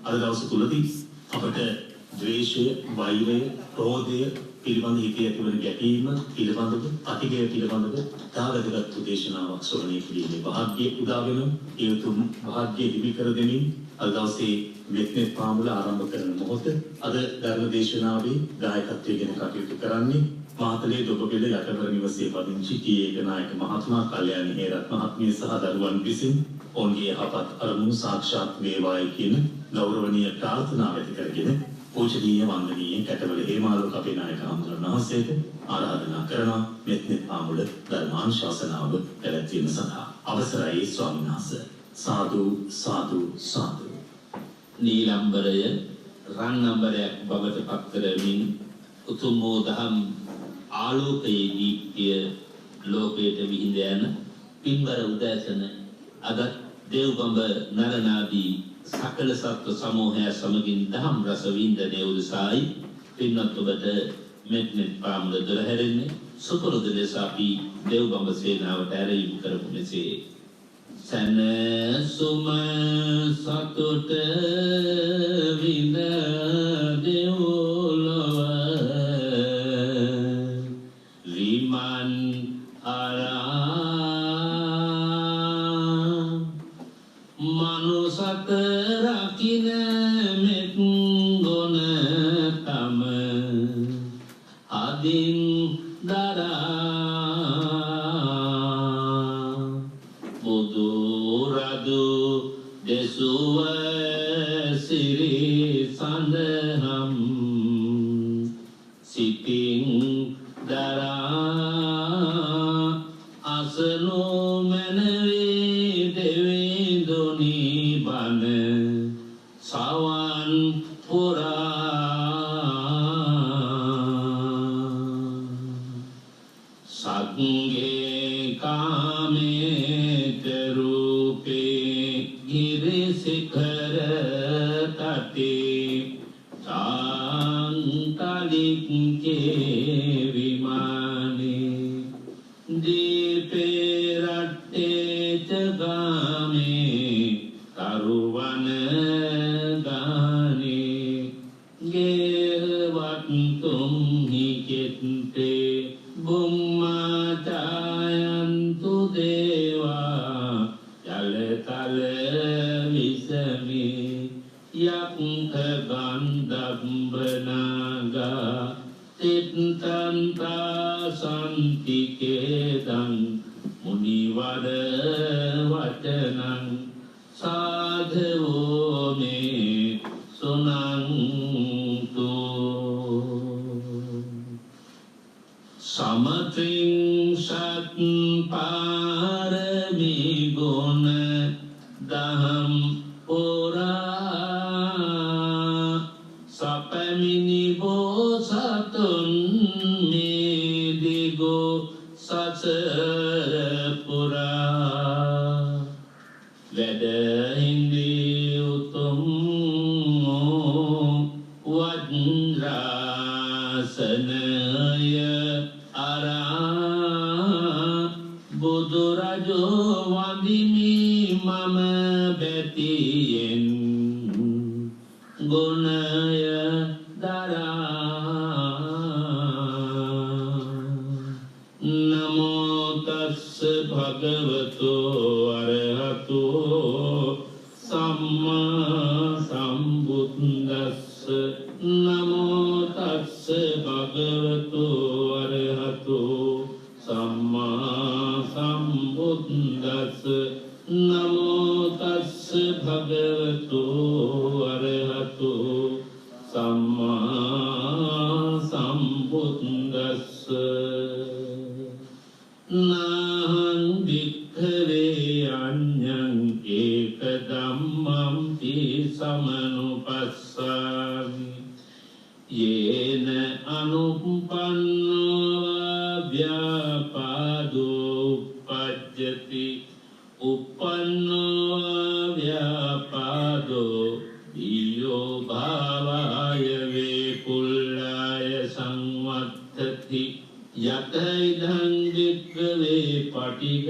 අද දවස තුලදී අපට ද්වේෂය, වෛරය, ක්‍රෝධය පිළිබඳ හිතේ ඇතිවන ගැටීම පිළිබඳව, අතිගය පිළිබඳව තාවදගත් දේශනාවක් ශ්‍රවණය කිරීමේ වාග්ය උදා වෙන ඒ උතුම් වාග්ය දිවි කර දෙමින් අද දවසේ මෙත්නෙත් පාමුල ආරම්භ කරන මොහොත අද ධර්ම දේශනාවේ දායකත්වයෙන් කටයුතු කරන්නේ මාතලේ දොබපෙළ යටවර නිවසේ පදිංචි ටී.ඒක නායක මහත්මයා, කල්යාණී හේරත් මහත්මිය සහ දරුවන් විසින් ඔවුන්ගේ යහපත් අරමුණු සාක්ෂාත් වේවායි කියන ගෞරවනීය ප්‍රාර්ථනාව ඇති කරගෙන පූජනීය වන්දනීය කැටවල හේමාලෝක අපේ නායක හඳුනන මහසේට ආරාධනා කරනවා මෙත්නෙත් පාමුල ධර්මානුශාසනාව පැවැත්වීම සඳහා. අවසරයි ස්වාමීන් වහන්සේ. සාදු සාදු සාදු. නීලම්බරය රන්අඹරයක් බවට පත් කරමින් උතුම් වූ දහම් ආලෝකයේ දීප්තිය ලෝකයට විහිද යන පින්බර උදෑසන අද දේවබඹ නරනාදී සකල සත්ව සමූහය සමගින් දහම් රස වින්දනය උදෙසායි පින්වත් ඔබට මෙත්නෙත් පාමුල දොර හැරෙන්නේ සුපුරුදු ලෙස අපි දේවබඹ සේනාවට ඇරයුම් කරමු මෙසේ. සනසුම සතුට විඳ දෙව්ලොව රිමන් අරා මනුසත රකින මෙත් ගොන තම අදින් දරා දෙසුව සිරි සඳහම් සිතින් දරා අසනු මැනවේ දෙවිඳුනි බන සවන් පුරා සග්ගේ කාමේ රූපේ ගිරි සිඛර තටි සාන්තලික්කේ විමානේ දීපේ රට්ටේ චගාමේ තරුවන ගානේ ගේවත් තුම් හිකෙත්තේ බුම්මා ඡායන්තු දේවා ජලතල විසමේ යක්ඛ ගන්ධබ්බනාගා තිත්තන්තා සම්තිකේදං මුනිවර වචනං සාධවෝ මේ සුනන්තු සමත්‍රිංසත් පාරමී ගුණ දහම් පුරා සපමිනි බෝසතුන් මේ දිගෝ සසර පුරා වැඩ හිඳි උතුම් වජ්‍රාසනය අරා බුදුරජෝ වඳිමි මම බැතියෙන් ගුණය දරා නමෝ තස්ස භගවතු අරහතෝ සම්මා සම්බුද්දස්ස නමෝ තස්ස භගවතු අරහතෝ සම්මා සම්බුද්දස්ස නමෝ තස්ස භගවතු අරහතෝ සම්මා සම්බුද්දස්ස නාහං වික්ඛවේ අඤ්ඤං ඒක ධම්මං පි සමනුපස්සාමි යේන අනුප්පන්නෝ ව්‍යාපාදෝ උප්පජ්ජති uppannෝ ව්‍යාපාදෝ ඊයෝ භාවාය වේකුල්ලාය සංවත්තති යතයිදං වික්ඛවේ පටිඝ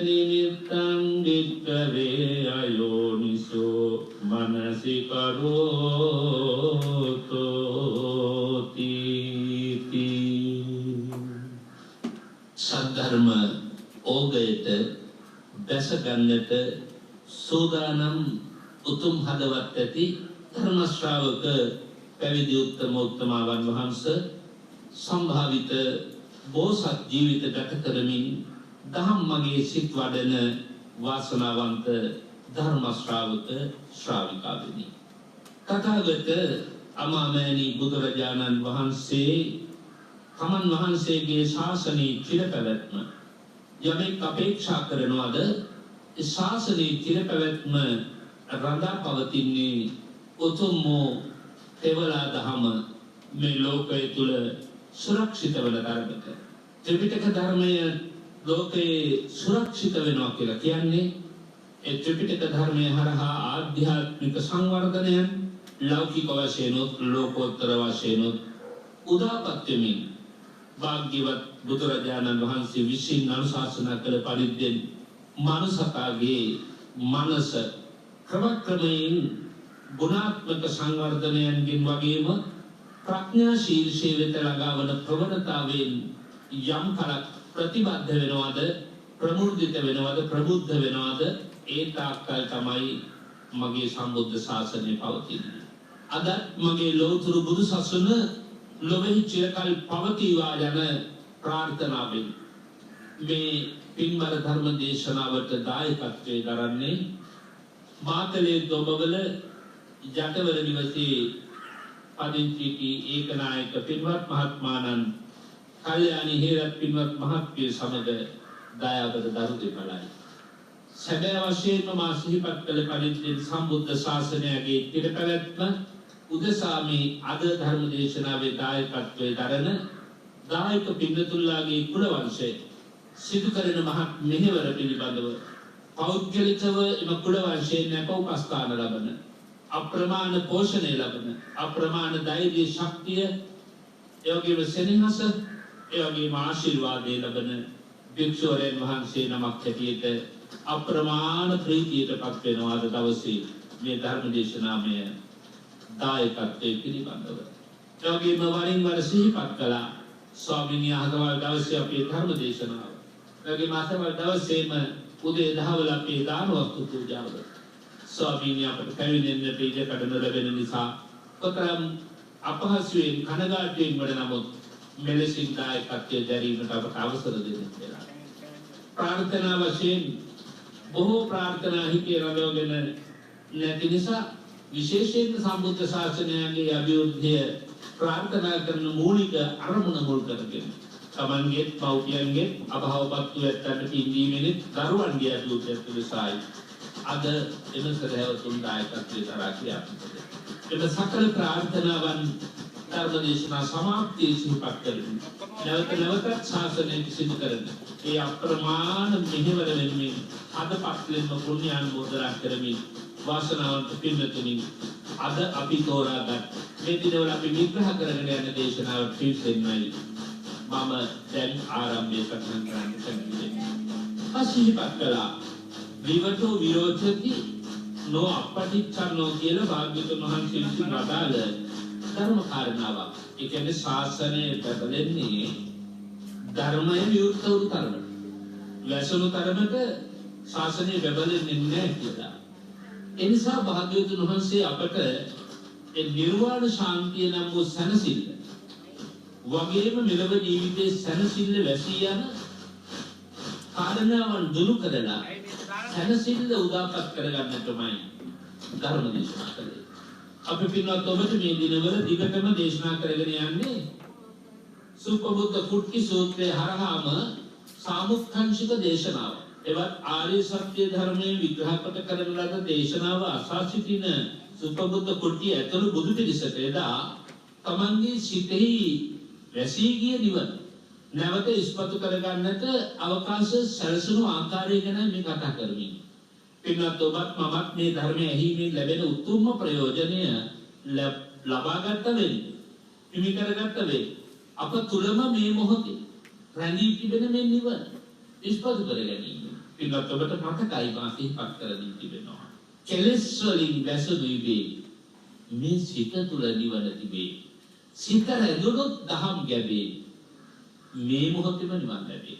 නිමිත්තං වික්ඛවේ අයෝනිසෝ මනසිකරෝතෝති සද්ධර්ම ඕගයට දැස ගන්නට සෝදානම් උතුම් හදවත් ඇති ධර්ම ශ්‍රාවක පැවිදි උත්තමෝත්තමාවන් වහන්සේ සම්භාවිත බෝසත් ජීවිත ගත කරමින් දහම් මගේ සිත් වඩන වාසනාවන්ත ධර්ම ශ්‍රාවක ශ්‍රාවිකාවෙනි. තථාගත අමාමෑණී බුදුරජාණන් වහන්සේ තමන් වහන්සේගේ ශාසනයේ චිරපැවැත්ම යමෙක් අපේක්ෂා කරනවාද ඒ ශාසනයේ චිරපැවැත්ම රඳා පවතින්නේ උතුම් වූ තෙවලා දහම මේ ලෝකය තුල සුරක්ෂිත වන ධර්මයක. ත්‍රිපිටක ධර්මය ලෝකේ සුරක්ෂිත වෙනවා කියලා කියන්නේ ඒ ත්‍රිපිටක ධර්මයේ හරහා ආධ්‍යාත්මික සංවර්ධනයන් ලෞකික වශයෙන් ලෝකෝත්තර වශයෙන් උදාපත් වෙමින් භාග්‍යවත් බුදුරජාණන් වහන්සේ විසින් අනුශාසනා කළ පරිද්දෙන් මනසකාගේ මනස ක්‍රමක්‍රමයෙන් ගුණාත්මක සංවර්ධනයන්ගෙන් වගේම ප්‍රඥා ශීර්ෂයේ වෙත ළඟාවන ප්‍රවණතාවෙන් යම් කලක් ප්‍රතිබද්ධ වෙනවද ප්‍රමුර්ධිත වෙනවද ප්‍රබුද්ධ වෙනවද ඒ තාක්කල් තමයි මගේ සම්බුද්ධ ශාසනය පවතින්නේ. අද මගේ ලෞතර බුදු සසුන ලොවෙහි චිරකල් පවතිවා යන ප්‍රාර්ථනාවෙන් මේ පින්බර ධර්ම දේශනාවට දායකත්වයේ දරන්නේ මාතලේ දොබවල ජටවල නිවසේ පදිංචි ඒකනායක පින්වත් මහත්මාණන් කල්යාණී හේරත් පින්වත් මහත්මිය සමග දයාබර දරු දෙපළයි. සැබෑ වශයෙන්ම මා සිහිපත් කළ පරිද්දෙන් සම්බුද්ධ ශාසනයගේ පිටපැවැත්ම උදෙසා මේ අද ධර්ම දේශනාවේ දායකත්වයේ දරන දායක පින්තුල්ලාගේ කුල වංශය සිදු කරන මහත් මෙහෙවර පිළිබඳව පෞද්ගලිකව එම කුල වංශයෙන් නැපවුපස්ථාන ලබන අප්‍රමාණ පෝෂණය ලබන අප්‍රමාණ ධෛර්ය ශක්තිය එවැගේම සෙනෙහස එවැගේම ආශිර්වාදය ලබන භික්ෂුවරයන් වහන්සේ නමක් හැටියට අප්‍රමාණ ප්‍රීතියටපත් වෙනවා අද දවසේ මේ ධර්ම දේශනාමය දායකත්වයේ පිළිබඳව. එවැගේම වරින් වර සිහිපත් කළා ස්වාමීන් වහන්සේ දවසේ අපේ ධර්ම දේශනාව. එවැගේම අසවල් දවසේම උදේ දහවල අපේ දාන වස්තු පූජාව. ස්වාමීන් අපට පැමිණෙන්නට ඉඩකඩ නොලැබෙන නිසා කොතරම් අපහසුයෙන් කනගාටුවෙන් වඩ නමුත් මෙලෙසින් දායකත්වයේ දැරීමට අපට අවසර දෙන්න කියලා. ප්‍රාර්ථනා වශයෙන් බොහෝ ප්‍රාර්ථනා හිතේ රඳවගෙන නැති නිසා විශේෂයෙන් සම්බුද්ධ ශාසනයගේ අභිවෘද්ධිය ප්‍රාර්ථනා කරන මූලික අරමුණ මුල් කරගෙන තමන්ගේ පෞද්ගලිකයේ අභාවපත්තු ඇත්තට පින්දීමේ දරුවන්ගේ අභිවෘද්ධිය තුලසයි අද එම සදහවතුන් දායකත්වයේ දරා ක්‍රියාත්මක වෙන සකල ප්‍රාර්ථනාවන් ධර්මදේශනා සමාප්තිය සිහිපත් කරමින් නැවත ශාසනයේ සිදු කරන ඒ අප්‍රමාණ මෙහෙවර වෙමින් අද පස්ලෙන්ම පුණ්‍යානුමෝදනා කරමින් වාසනාවන්ත පින්තුනි අද අපි තෝරාගත් මේ දිනවල අපි විග්‍රහ කරගෙන යන දේශනාවට පිවිසෙන්නයි මම දැන් ආරම්භය සටහන් කරන්න කැමතියි. අසිහිපත් කළා විවටෝ විරෝධති නෝ අපටිච්චන්නෝ කියලා භාග්‍යවතුන් වහන්සේ විසින් වදාළ ධර්ම කාරණාවක්. ඒ කියන්නේ ශාසනය පැවැදෙන්නේ ධර්මයේ විවෘත වූ තරමට. වැසුණු තරමට ශාසනය පැවැදෙන්නේ නැහැ කියලා. ඒ නිසා භාග්‍යවතුන් වහන්සේ අපට ඒ නිර්වාණ ශාන්තිය නම් වූ සැනසෙල්ල වගේම මෙලව ජීවිතයේ සැනසෙල්ල වැසී යන කාරණාවන් දුරු කරලා සැනසෙල්ල උදාපත් කරගන්නටමයි ධර්ම දේශනා කළේ. අපි පින්වත් ඔබට මේ දිනවල දිගටම දේශනා කරගෙන යන්නේ සුපබුද්ධ කුට්ටි සූත්‍රයේ හරහාම සාමුක්ඛංශික දේශනාව. එවත් ආර්ය සත්‍ය ධර්මයේ විග්‍රහ කොට කරන ලද දේශනාව අසා සිටින සුපබුද්ධ කුට්ටි ඇතුළු බුදු පිළිසට එදා තමන්ගේ සිතෙහි වැසී ගිය නිවන නැවත ඉස්පතු කරගන්නට අවකාශ සැලසුණු ආකාරය ගැන මේ කතා කරමින් පින්වත් ඔබත් මමත් මේ ධර්මයේ ඇහිීමෙන් ලැබෙන උතුම්ම ප්‍රයෝජනය ලබාගත වෙන්නේ හිමි කරගත වෙන්නේ අප තුලම මේ මොහොතේ රැඳී තිබෙන මේ නිවන ඉස්පතු කර ගැනීම පින්වත් ඔබට මතකයි මා සිහිපත් කර දී තිබෙනවා කෙලෙස් වලින් වැසුණු ඉබේ මේ සිත තුල නිවන තිබේ. සිත රැඳුනොත් දහම් ගැබේ. මේ මොහොතේම නිවන් ලැබේ.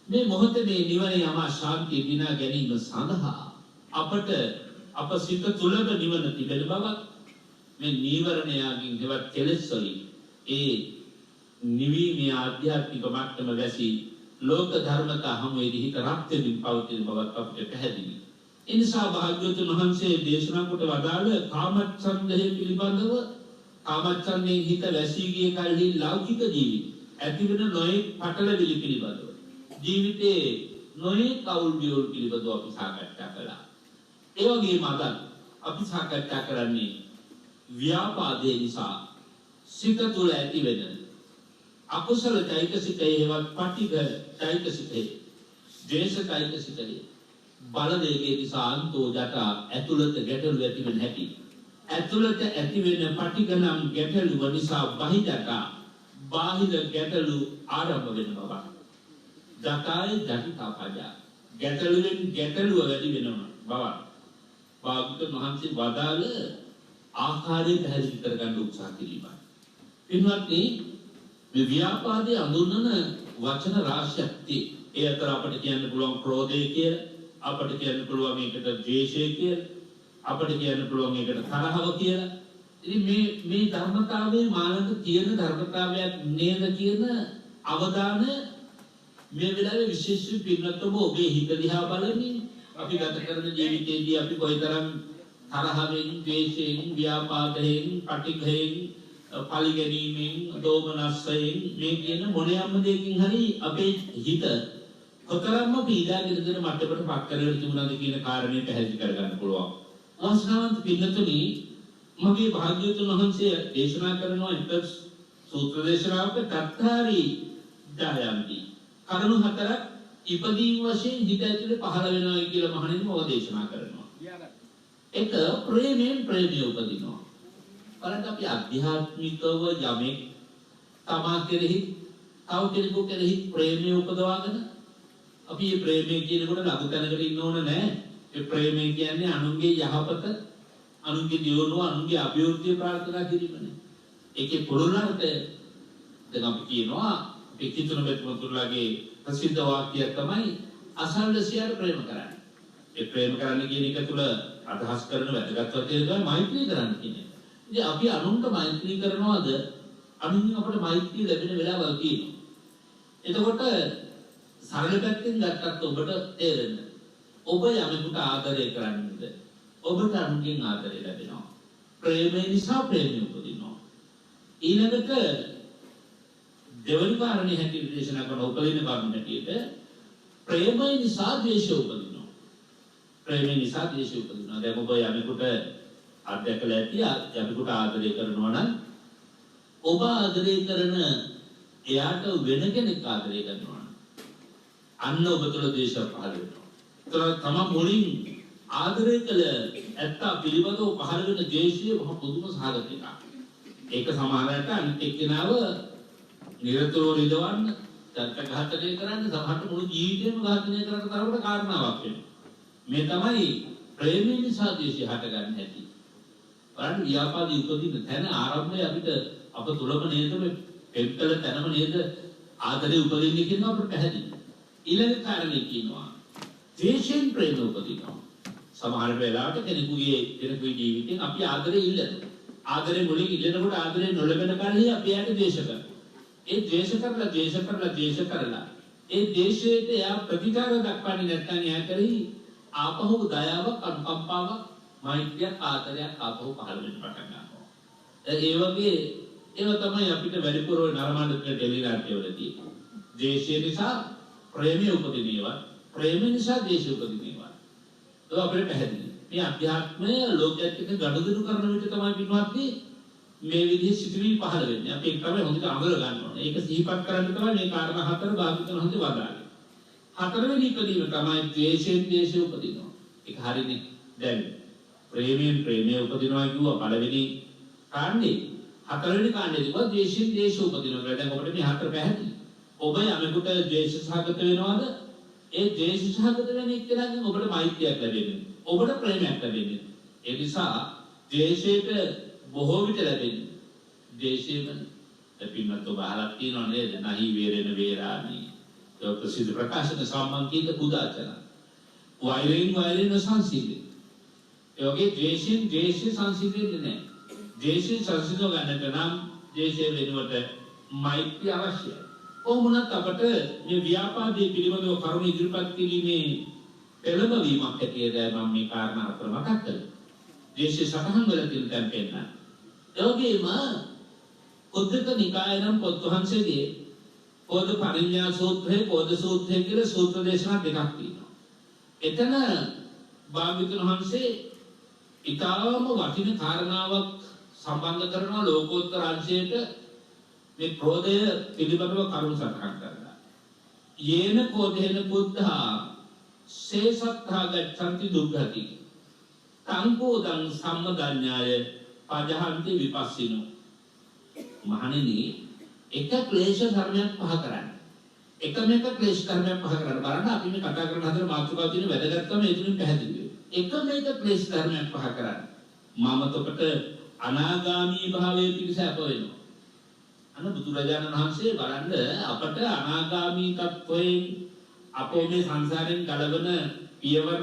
මේ මොහොතේ මේ නිවනේ යම ශාන්තිය දිනා ගැනීම සඳහා අපට අප සිත තුලම නිවන තිබෙන බවත් මේ නීවරණයන්ගෙන් දෙවත් කෙලෙස් වලින් ඒ නිවීමේ ආධ්‍යාත්මික මට්ටම වැසි ලෝක ධර්මතා හමුවේදී හිත රත් වෙමින් පවතින බවත් අපිට පැහැදිලි. ඒ නිසා භාග්‍යවතුන් වහන්සේ දේශනා කොට වදාළ කාමච්ඡන්දය පිළිබඳව කාමච්ඡන්දයෙන් හිත වැසී ගිය කල්හි ලෞකික ජීවිත ඇතිවෙන නොයෙක් පටලවිලි පිළිබඳව ජීවිතයේ නොයෙක් කවුල් බියෝල් පිළිබඳව අපි සාකච්ඡා කළා. ඒ වගේම අද අපි සාකච්ඡා කරන්නේ ව්‍යාපාදේ නිසා සිත තුළ ඇතිවෙන අකුසල චෛතසිකයේ හෙවත් පටිඝ චෛතසිකයේ ද්වේෂ චෛතසිකයේ බලවේගයේ නිසා අන්තෝ ජට ඇතුළත ගැටලු ඇති වෙන හැටි ඇතුළත ඇති වෙන පටිඝ නම් ගැටලුව නිසා බහිජට බාහිර ගැටලු ආරම්භ වෙන බව ජටයි ජටිතාපජ ගැටලුවෙන් ගැටලුව වැඩි වෙනවා බව භාග්‍යවතුන් වහන්සේ වදාළ ආකාරයෙන් පැහැදිලි කරගන්න උත්සාහ කිරීමයි. පින්වත්නි මේ ව්‍යාපාදයේ අඳුනන වචන රාශියක් තියෙනවා. ඒ අතර අපිට කියන්න පුළුවන් ක්‍රෝධය කියලා, අපිට කියන්න පුළුවන් ඒකට ද්වේෂය කියලා, අපිට කියන්න පුළුවන් ඒකට තරහව කියලා. ඉතින් මේ ධර්මතාවයේ මානක තියෙන ධර්මතාවයක් නේද කියන අවධානය මේ වෙලාවේ විශේෂයෙන් පින්නතම ඔබේ හිත දිහා බලමින් අපි ගත කරන ජීවිතයේදී අපි කොයිතරම් තරහවෙන්, ද්වේෂයෙන්, ව්‍යාපාදයෙන්, පටිඝයෙන්, පරිගැනීමෙන්, දෝමනස්සයෙන් මේ කියන මොනියම්ම දෙයකින් හරි අපේ හිත කොතරම්ම පීඩාගෙන දෙන මට්ටමකට පත් කරගෙන තිබුණාද කියන කාරණේ පැහැදිලි කරගන්න පුළුවන්. වාසනාවන්ත පින්නතුනි මගේ භාග්‍යවතුන් වහන්සේ දේශනා කරනවා එක සූත්‍ර දේශනාවක තත්තාරි ඥායන්ති කරුණු හතරක් ඉපදීම වශයෙන් හිත ඇතුලේ පහළ වෙනවා කියලා මහණෙනි මොකද දේශනා කරනවා. එක ප්‍රේමයෙන් ප්‍රේමිය උපදිනවා. බලන්න අපි අධ්‍යාත්මිකව යමෙක් තමා කෙරෙහි තව කෙනෙකු කෙරෙහි ප්‍රේමය උපදවාගෙන අපි මේ ප්‍රේමය කියනකොට ලඝු තැනකට ඉන්න ඕන නෑ. ඒ ප්‍රේමය කියන්නේ අනුන්ගේ යහපත, අනුන්ගේ දියුණුව, අනුන්ගේ අභිවෘද්ධිය ප්‍රාර්ථනා කිරීමනේ. ඒකේ පුරුණාර්ථය දැන් අපි කියනවා පිටිතුන මෙතුතුලාගේ ප්‍රසිද්ධ වාක්‍යය තමයි අසල්වැසියාට ප්‍රේම කරන්න. ඒ ප්‍රේම කරන්න කියන එක තුල අදහස් කරන වැදගත් වචනය තමයි මෛත්‍රී කරන්න කියන්නේ. ඉතින් අපි අනුන්ට මෛත්‍රී කරනවාද අනුන්ගෙන් අපට මෛත්‍රී ලැබෙන වෙලාවල් තියෙනවා. එතකොට සරල පැත්තෙන් ගත්තත් ඔබට තේරෙන්න. ඔබ යමෙකුට ආදරය කරන්නේද? ඔබට අනුන්ගෙන් ආදරය ලැබෙනවා. ප්‍රේමය නිසා ප්‍රේමය උපදිනවා. ඊළඟට දෙවනි කාරණේ හැටියට දේශනා කරන උපදින කර්ම හැටියට ප්‍රේමය නිසා ද්වේෂය උපදිනවා. ප්‍රේමය නිසා ද්වේෂය උපදිනවා. දැන් ඔබ යමෙකුට අධ්‍යක්ෂලා ඇති යමෙකුට ආදරය කරනවා නම් ඔබ ආදරය කරන එයාට වෙන කෙනෙක් ආදරය කරනවා නම් අන්න ඔබ තුළ ද්වේෂය පහළ වෙනවා. ඒතර තම මුලින් ආදරය කළ ඇත්තා පිළිබඳව පහළ වෙන ද්වේෂය මහ පුදුම සාගතිකක්. ඒක සමහරවිට අනිත් එක්කෙනාව නිරතුරුව රිදවන්න, චරිත ඝාතනය කරන්න, සමහරට මුළු ජීවිතේම ඝාතනය කරන්න තරමට කාරණාවක් වෙනවා. මේ තමයි ප්‍රේමය නිසා ද්වේෂය හටගන්න හැටි. බලන්න ව්‍යාපාදී උපදින තැන ආරම්භය අපිට අප තුලම නේද මේ පෙම්කල තැනම නේද ආදරේ උපදින්නේ කියන අපිට පැහැදිලි. ඊළඟ කාරණේ කියනවා ද්වේෂයෙන් ප්‍රේම උපදිනවා. සමහර වෙලාවට කෙනෙකුගේ ජීවිතෙන් අපි ආදරේ ඉල්ලනවා. ආදරේ මුලින් ඉල්ලනකොට ආදරේ නොලැබෙන කල්හි අපි එයාට ද්වේෂ කරනවා. ඒ ද්වේෂ කරලා ඒ ද්වේෂයට එයා ප්‍රතිකාර දක්වන්නේ නැත්නම් එයා කරේ ආපහු දයාවක්, අනුකම්පාවක්, මෛත්‍රියක්, ආදරයක් ආපහු පහළ වෙන්න පටන් ගන්නවා. ඒ වගේ ඒවා තමයි අපිට වැඩිපුර නරඹන්න ටෙලිනාට්‍යවලදී. ද්වේෂය නිසා ප්‍රේමය උපදිනවා. ප්‍රේම නිසා ද්වේෂය උපදිනවා. ඒක අපිට පැහැදිලි. මේ අධ්‍යාත්මය ලෝකයට ගනුදෙනු කරන විට තමයි පිටවත්නි මේ විදිහේ සිතුවිලි පහළ වෙන්නේ. අපි ඒක තමයි හොඳට අඳුර ගන්න ඕනේ. ඒක සිහිපත් කරන්න තමයි මේ කාරණා හතර භාවිතන හොඳ වදාළේ. හතරවෙනි ඉපදීම තමයි ද්වේෂයෙන් ද්වේෂය උපදිනවා. ඒක හරියනේ. දැන් ප්‍රේමයෙන් ප්‍රේමය උපදිනවා කියුවා පළවෙනි කාණ්ඩේ. හතරවෙනි කාණ්ඩේ කිව්වා ද්වේෂයෙන් ද්වේෂය උපදිනවා. දැන් ඔබට මේ හතර පැහැදිලි. ඔබ යමෙකුට ද්වේෂ සහගත වෙනවද? ඒ ද්වේෂ සහගත වෙන එක්කෙනාගෙන් ඔබට මෛත්‍රියක් ලැබෙන්නේ. ඔබට ප්‍රේමයක් ලැබෙන්නේ. ඒ නිසා ද්වේෂයට බොහෝ විට ලැබෙන්නේ ද්වේෂයෙන් පින්නත් ඔබ අහලා තියෙනව නේද? නහි වේරෙන වේරාමි. ඒක ප්‍රසිද්ධ ප්‍රකාශක සම්මන්තිත පුදාචන. වෛරයෙන් සංසිද්ධි. ඒ වගේ ද්වේෂය සංසිද්ධින්නේ නැහැ. ද්වේෂය සංසිද්ධ ගන්නට නම් ද්වේෂය වෙනුවට මෛත්‍රිය අවශ්‍යයි. කොහොමනත් අපට මේ ව්‍යාපාදයේ පිළිබඳව කරුණ ඉදිරිපත් කිරීමේ පෙළඹවීමක් ඇතියද මම මේ කාරණා හතර මතක් කළා. ද්වේෂය සතහන් වල තියෙන තැන් පෙන්නන. ඒ වගේම උද්දක නිකායනම් පොත් වහන්සේගේ පොද පරිඥා සූත්‍රය, පොද සූත්‍රය කියලා සූත්‍ර දේශනා දෙකක් තියෙනවා. එතන භාග්‍යවතුන් වහන්සේ ඊටාම වටින කාරණාවක් සම්බන්ධ කරනවා ලෝකෝත්තර අංශයට මේ ක්‍රෝධය පිළිබඳව කරුණු සටහන් කරනවා. යේන කෝධේන බුද්ධා සේසත්තා ගච්ඡanti දුක්ඛති. තංකෝදං සම්මදඤ්ඤාය පජහන්ති විපස්සිනෝ. මහණෙනි එක ක්ලේශ ධර්මයක් පහ කරන්න. එකම එක ක්ලේශ ධර්මයක් පහ කරන්න. බලන්න අපි මේ කතා කරන හතර මාතෘකාව තියෙන වැදගත්කම ඒ තුලින් පැහැදිලි වෙනවා. එකම එක ක්ලේශ ධර්මයක් පහ කරන්න. මමතොකට අනාගාමී භාවයේ පිණිස අප වෙනවා. අන්න බුදුරජාණන් වහන්සේ බලන්න අපට අනාගාමී තත්වයෙන් අපේ මේ සංසාරයෙන් ගලවන පියවර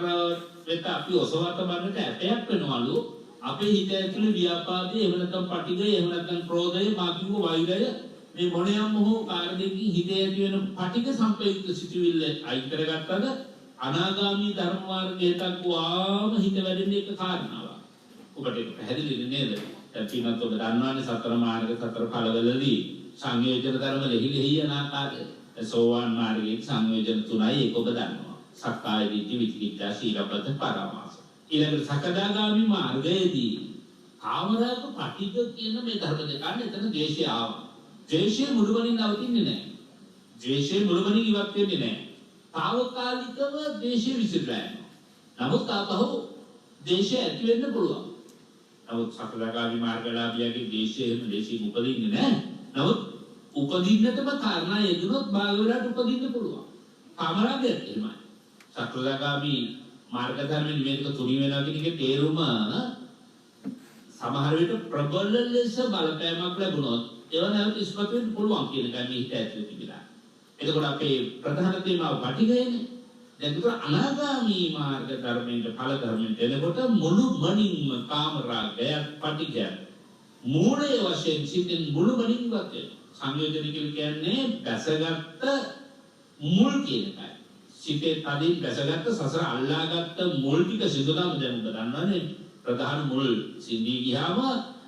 වෙත අපි ඔසවත බන්නට ඇපයක් වෙනවලු. අපේ හිත ඇතුලේ ව්‍යාපාදේ එහෙම නැත්නම් පටිඝය එහෙම නැත්නම් ක්‍රෝධය මාකිව වෛරය මේ මොණයම් හෝ කාර්යයකින් හිතේ ඇති වෙන පටිඝ සම්පයුක්ත සිටිවිල්ල අයින් කරගත්තද අනාගාමී ධර්ම මාර්ගයට වුවාම හිත වැඩෙන එක කාරණාවක්. ඔබට ඒක පැහැදිලි නේද? එතනත් ඔබ දන්නවනේ සතර මාර්ග සතර ඵලවලදී සංයෝජන ධර්ම ලෙහි යන ආකාරය. සෝවාන් මාර්ගයේ සංයෝජන තුනයි ඒක ඔබ දන්නවා. සක්කාය දිට්ඨි විචිකිච්ඡා සීලබ්බත පරාමාස. ඊළඟට සකදාගාමි මාර්ගයේදී කාමරාග පටිඝ කියන මේ ධර්ම දෙකන් එතන ද්වේෂය ආවා. ද්වේෂය මුළුමනින් නවතින්නේ නැහැ. ද්වේෂය මුළුමනින් ඉවත් වෙන්නේ නැහැ. తాවකාලිකව ද්වේෂය විසිරලා යනවා. නමුත් ආපහු ද්වේෂය ඇති වෙන්න පුළුවන්. නමුත් සකදාගාමි මාර්ගලාභියාගේ ද්වේෂය එහෙම දේශින් උපදින්නේ නැහැ. නමුත් උපදින්නටම කාරණා යෙදුනොත් භාග වෙලාට උපදින්න පුළුවන්. කාමරාගය එහෙමයි. සකදාගාමි මාර්ග ධර්මයෙන් මේක තුනි වෙනවා කියන එකේ තේරුම සමහර විට ප්‍රබල ලෙස බලපෑමක් ලැබුණොත් ඒව නැවත ඉස්මතු වෙන්න පුළුවන් කියන එකයි මේ හිත ඇතුලේ තිබිලා. එතකොට අපේ ප්‍රධාන තේමාව පටිඝයනේ. දැන් ඒක අනාගාමී මාර්ග ධර්මයෙන් ඵල ධර්මයෙන් එනකොට මුළු මනින්ම කාම රාගය පටිඝය මූලයේ වශයෙන් සිටින් මුළු මනින් වත් සංයෝජන කියන්නේ දැසගත්ත මුල් කියන එකයි. සිතේ තදින් දැසගත්ත සසර අල්ලාගත්ත මුල් ටික සිදුනම දැන් ඔබ දන්නවනේ ප්‍රධාන මුල් සිඳී ගියාම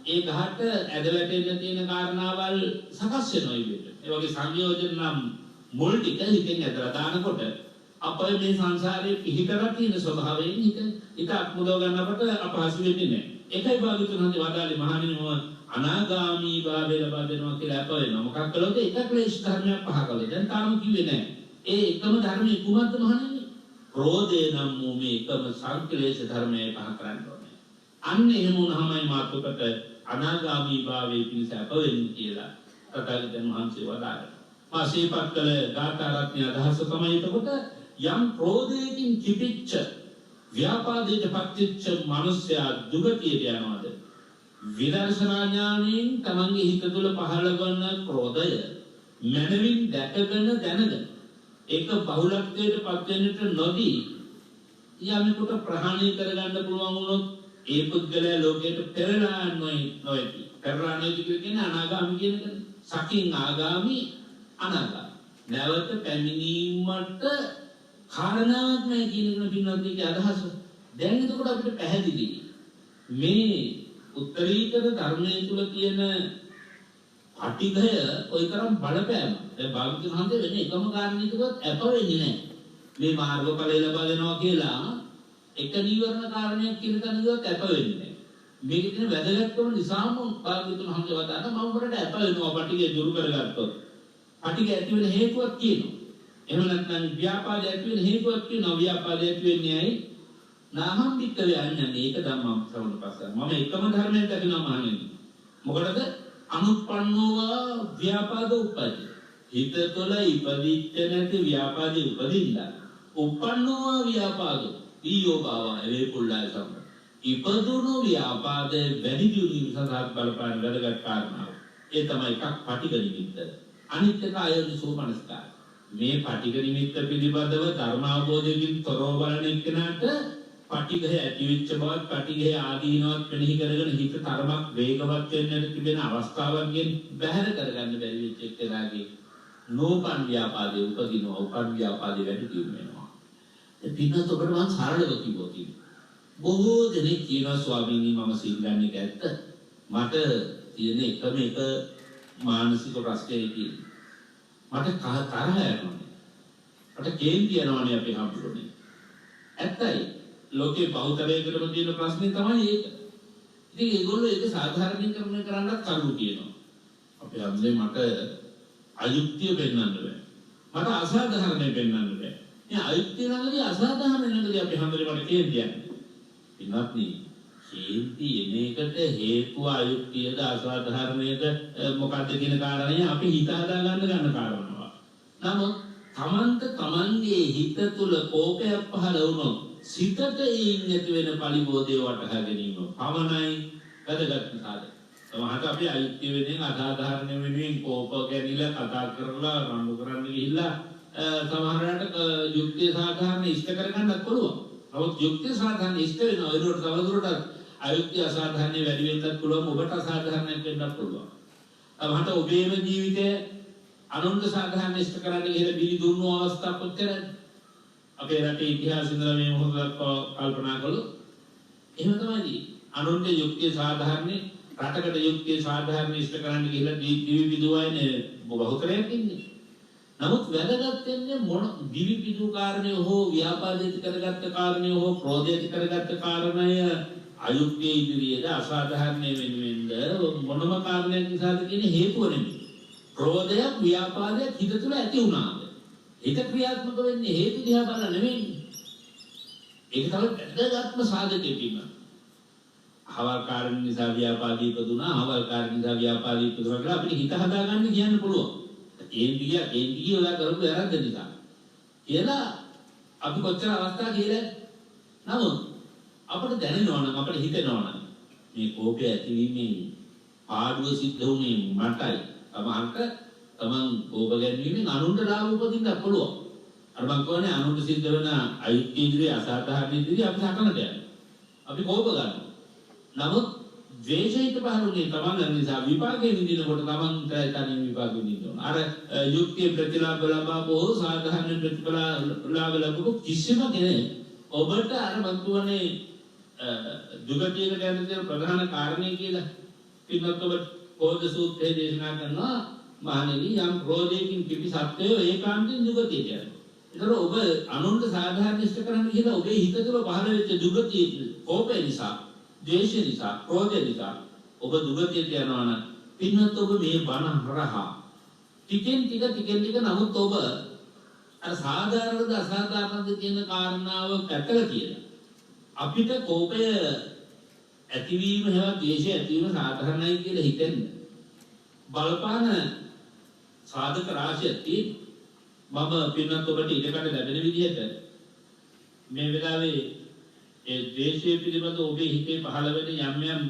ඒ ගහට ඇද වැටෙන්න තියෙන කාරණාවල් සකස් වෙනවා ඉතින්. ඒ වගේ සංයෝජන නම් මුල් ටික හිතෙන් ඇදලා දානකොට අපේ මේ සංසාරයේ පිහිටලා තියෙන ස්වභාවයෙන් හිත අත්මුදව ගන්නකොට අපහසු වෙන්නේ නැහැ. ඒකයි භාග්‍යවතුන් වහන්සේ වදාළේ මහණෙනි මම අනාගාමී භාවය ලබා දෙනවා කියලා අප වෙනවා. මොකක් කළොත් ඒක ක්ලේශ ධර්මයක් පහ කළා. දැන් තාම කිව්වේ නැහැ. ඒ එකම ධර්මයේ කුමක්ද මහණෙනි? ක්‍රෝධය නම් වූ මේ එකම සංක්ලේශ ධර්මයේ පහ කරන්න ඕනේ. අන්න එහෙම වුණාමයි මාතුකට අනාගාමී භාවයේ පිණිස අප වෙන්නේ කියලා තථාගතයන් වහන්සේ වදාළා. මාසීපත් කළ ගාථා රත්නය අදහස තමයි එතකොට යම් ක්‍රෝධයකින් කිපිච්ච ව්‍යාපාදයට පත්වෙච්ච මිනිසයා දුගතියට යනවාද? විදර්ශනා ඥාණයෙන් තමන්ගේ හිත තුළ පහළ වන ක්‍රෝධය මනවින් දැකගෙන දැනගෙන ඒක බහුලත්වයට පත් වෙන්නට නොදී යමෙකුට ප්‍රහාණය කරගන්න පුළුවන් වුණොත් ඒ පුද්ගලයා ලෝකයට පෙරලා නොයති. පෙරලා නොයති කියන්නේ අනාගාමී කියන එක. සකින් ආගාමි අනාගාමී. නැවත පැමිණීමට කාරණාවක් නැහැ කියන එක පින්නන්තිගේ අදහස. දැන් එතකොට අපිට පැහැදිලි මේ උත්තරීතර ධර්මයේ තුල තියෙන පටිඝය ওই තරම් බලපෑම. දැන් භාග්‍යවතුන් වහන්සේ වෙන එකම කාරණේකවත් අප වෙන්නේ නැහැ. මේ මාර්ගඵලය ලබා දෙනවා කියලා එක නීවරණ කාරණයක් කියන තැනකවත් අප වෙන්නේ නැහැ. මේකේ තියෙන වැදගත්කම නිසාම භාග්‍යවතුන් වහන්සේ වදාන මම උඹට අප වෙනවා පටිඝය දුරු කරගත්තොත්. පටිඝය ඇති වෙන හේතුවක් කියනවා. එහෙම නැත්නම් ව්‍යාපාදය ඇති වෙන හේතුවක් කියනවා. ව්‍යාපාදය ඇති වෙන්නේ ඇයි? නාහම් වික්කවේ අඥානේ. ඒක ධම්මම් ශ්‍රවණ පස්ස. මම එකම ධර්මයෙන් දකිනවා මහණෙනි. මොකටද? අනුප්පන්නෝව ව්‍යාපාද උපදී. හිත තුළ ඉපදිච්ච නැති ව්‍යාපාදේ උපදින්න. උප්පන්නෝව ව්‍යාපාද. ඊයෝ බාවා එලේ පුල්ලාය සම්බ. ඉපදුණු ව්‍යාපාදයේ වැඩි දියුණු වීම සඳහා බලපාන වැදගත් කාරණාව. ඒ තමයි එකක් පටිඝ නිමිත්ත. අනිත් එක අයෝනිසෝ මනස්කාරය. මේ පටිඝ නිමිත්ත පිළිබඳව ධර්මාවබෝධයෙන් තොරව බලන එක්කනට පටිඝය ඇතිවෙච්ච බවත් පටිඝය ආදීනවත් මෙනෙහි කරගෙන හිත තරමක් වේගවත් වෙන්නට තිබෙන අවස්ථාවන්ගෙන් බැහැර කරගන්න බැරි වෙච්ච එක්කලාගේ නෝපන් ව්‍යාපාදයේ උපදිනවා උපන් ව්‍යාපාදයේ වැඩි දියුණු වෙනවා. ඒ පින්නත් ඔබට මම සරලව කිව්වොත් බොහෝ දෙනෙක් කියනවා ස්වාමීනි මම සිල්ගන්නේ ඇත්ත. මට තියෙන එකම එක මානසික ප්‍රශ්නයයි කියන්නේ. මට තරහ යනවා. මට කේන්ති යනවානේ අපි හම්බුනේ. ඇත්තයි. ලෝකේ බහුතරයකටම තියෙන ප්‍රශ්නේ තමයි ඒක. ඉතින් ඒගොල්ලෝ ඒක සාධාරණීකරණය කරන්නත් කරුණු කියනවා. අපි හම්බුනේ මට අයුක්තිය පෙන්වන්න බෑ. මට අසාධාරණයි පෙන්වන්න බෑ. මේ අයුක්තිය ළඟදී අසාධාරණ ළඟදී අපි හම්බුනේ මට කේන්ති යන්නේ. ඉන්නත්නි කේන්ති එන එකට හේතුව අයුක්තියද අසාධාරණයද මොකක්ද කියන කාරණේ අපි හිත හදා ගන්න කාරණාවක්. නමුත් තමන්ගේ හිත තුල කෝපයක් පහළ වුණොත් සිතට ඒන් ඇති වෙන පරිබෝධය වටහා ගැනීම පමණයි වැදගත් කාර්යය. සමහරවිට අපි අයුක්තිය වෙනින් අසාධාරණ වෙනුවෙන් කෝප ගැනීමලා කතා කරලා රණ්ඩු කරන්න ගිහිල්ලා සමහරවිට යුක්තිය සාධාරණ ඉෂ්ට කරගන්නත් පුළුවන්. නමුත් යුක්තිය සාධාරණ ඉෂ්ට වෙනවා ඒකට තවදුරටත් අයුක්තිය අසාධාරණ වැඩි වෙන්නත් පුළුවන් ඔබට අසාධාරණයක් වෙන්නත් පුළුවන්. සමහරවිට ඔබේම ජීවිතයේ අනුන්ගේ සාධාරණ ඉෂ්ට කරන්න ගිහිල්ලා බිලි දුන්නු අවස්ථා කොච්චරද? අපේ රටේ ඉතිහාසය ඉඳලා මේ මොහොතක් කල්පනා කළොත් එහෙම තමයි. අනුන්ගේ යුක්තිය සාධාරණ රටකට යුක්තිය සාධාරණ ඉෂ්ට කරන්න ගිහිල්ලා දිවි පිදුවයිනේ බහුතරයක් ඉන්නේ. නමුත් වැදගත් වෙන්නේ මොන දිවි පිදු කාරණේ හෝ ව්‍යාපාදයට කරගත්ත කාරණේ හෝ ක්‍රෝධයට කරගත්ත කාරණය අයුක්තිය ඉදිරියේද අසාධාරණ වෙනුවෙන්ද මොනම කාරණයක් නිසාද කියන හේතුව නෙමෙයි. ක්‍රෝධයක් ව්‍යාපාදයක් හිත තුළ ඇති වුණාද? ඒක ක්‍රියාත්මක වෙන්නේ හේතු දිහා බලලා නෙමෙයි. ඒක තමයි වැදගත්ම සාධකයක් තියෙනවා. හවල් කාරණ නිසා ව්‍යාපාදී ඉපදුනා, හවල් කාරණ නිසා ව්‍යාපාදී ඉපදුනා කියලා අපිට හිත හදාගන්න කියන්න පුළුවන්. ඒන්තිය ඔයා කරපු වැරද්ද නිසා. කියලා අපි කොච්චර අවස්ථා කියලා නමුත් අපිට දැනෙනවා නම් අපිට හිතෙනවා නම් මේ කෝපය ඇතිවීමෙන් පාඩුව සිද්ධ වුණේ මටයි. සමහරට තමන් කෝප ගැනීමෙන් අනුන්ට ලාභ උපදින්න පුළුවන්. අර මං කියන්නේ අනුන්ට සිද්ධ වෙන අයුක්තිය ඉදිරියේ අසාධාරණ ඉදිරියේ අපි සටනට යනවා. අපි කෝප ගන්නවා. නමුත් ද්වේෂයට පහළුනේ තමන් නිසා විපාකේ විඳිනකොට තමන් තනියෙන් විපාක විඳින්න ඕන. අර යුක්තිය ප්‍රතිලාභ ලබාවෝ සාධාරණ ප්‍රතිලාභ ලැබුණු කිසිම කෙනෙක් ඔබට අර මං කියන්නේ දුගතියකට යන දේ ප්‍රධාන කාරණේ කියලා පින්නත් ඔබ කෝධ සූත්‍රයේ දේශනා කරනවා මහණෙනි යම් ක්‍රෝධයෙන් කිපි සත්‍යය ඒකාන්තයෙන් දුගතියට යනවා. ඒතර ඔබ අනුන්ට සාධාරණ ඉෂ්ට කරන්න කියලා ඔබේ හිත තුළ පහළ වෙච්ච දුගතිය කෝපය නිසා ද්වේෂය නිසා ක්‍රෝධය නිසා ඔබ දුගතියට යනවා නම් පින්නත් ඔබ මේ බණ හරහා ටිකෙන් ටික නමුත් ඔබ අර සාධාරණද අසාධාරණද කියන කාරණාව පැත්තක කියලා අපිට කෝපය ඇතිවීම හැම ද්වේෂය ඇතිවීම සාධාරණයි කියලා හිතෙන්න බලපාන සාධක රාශියක් තියෙනවා. මම පින්නත් ඔබට ඉඩකඩ ලැබෙන විදිහට මේ වෙලාවේ ඒ ද්වේෂය පිළිබඳ ඔබේ හිතේ පහළ වෙන යම්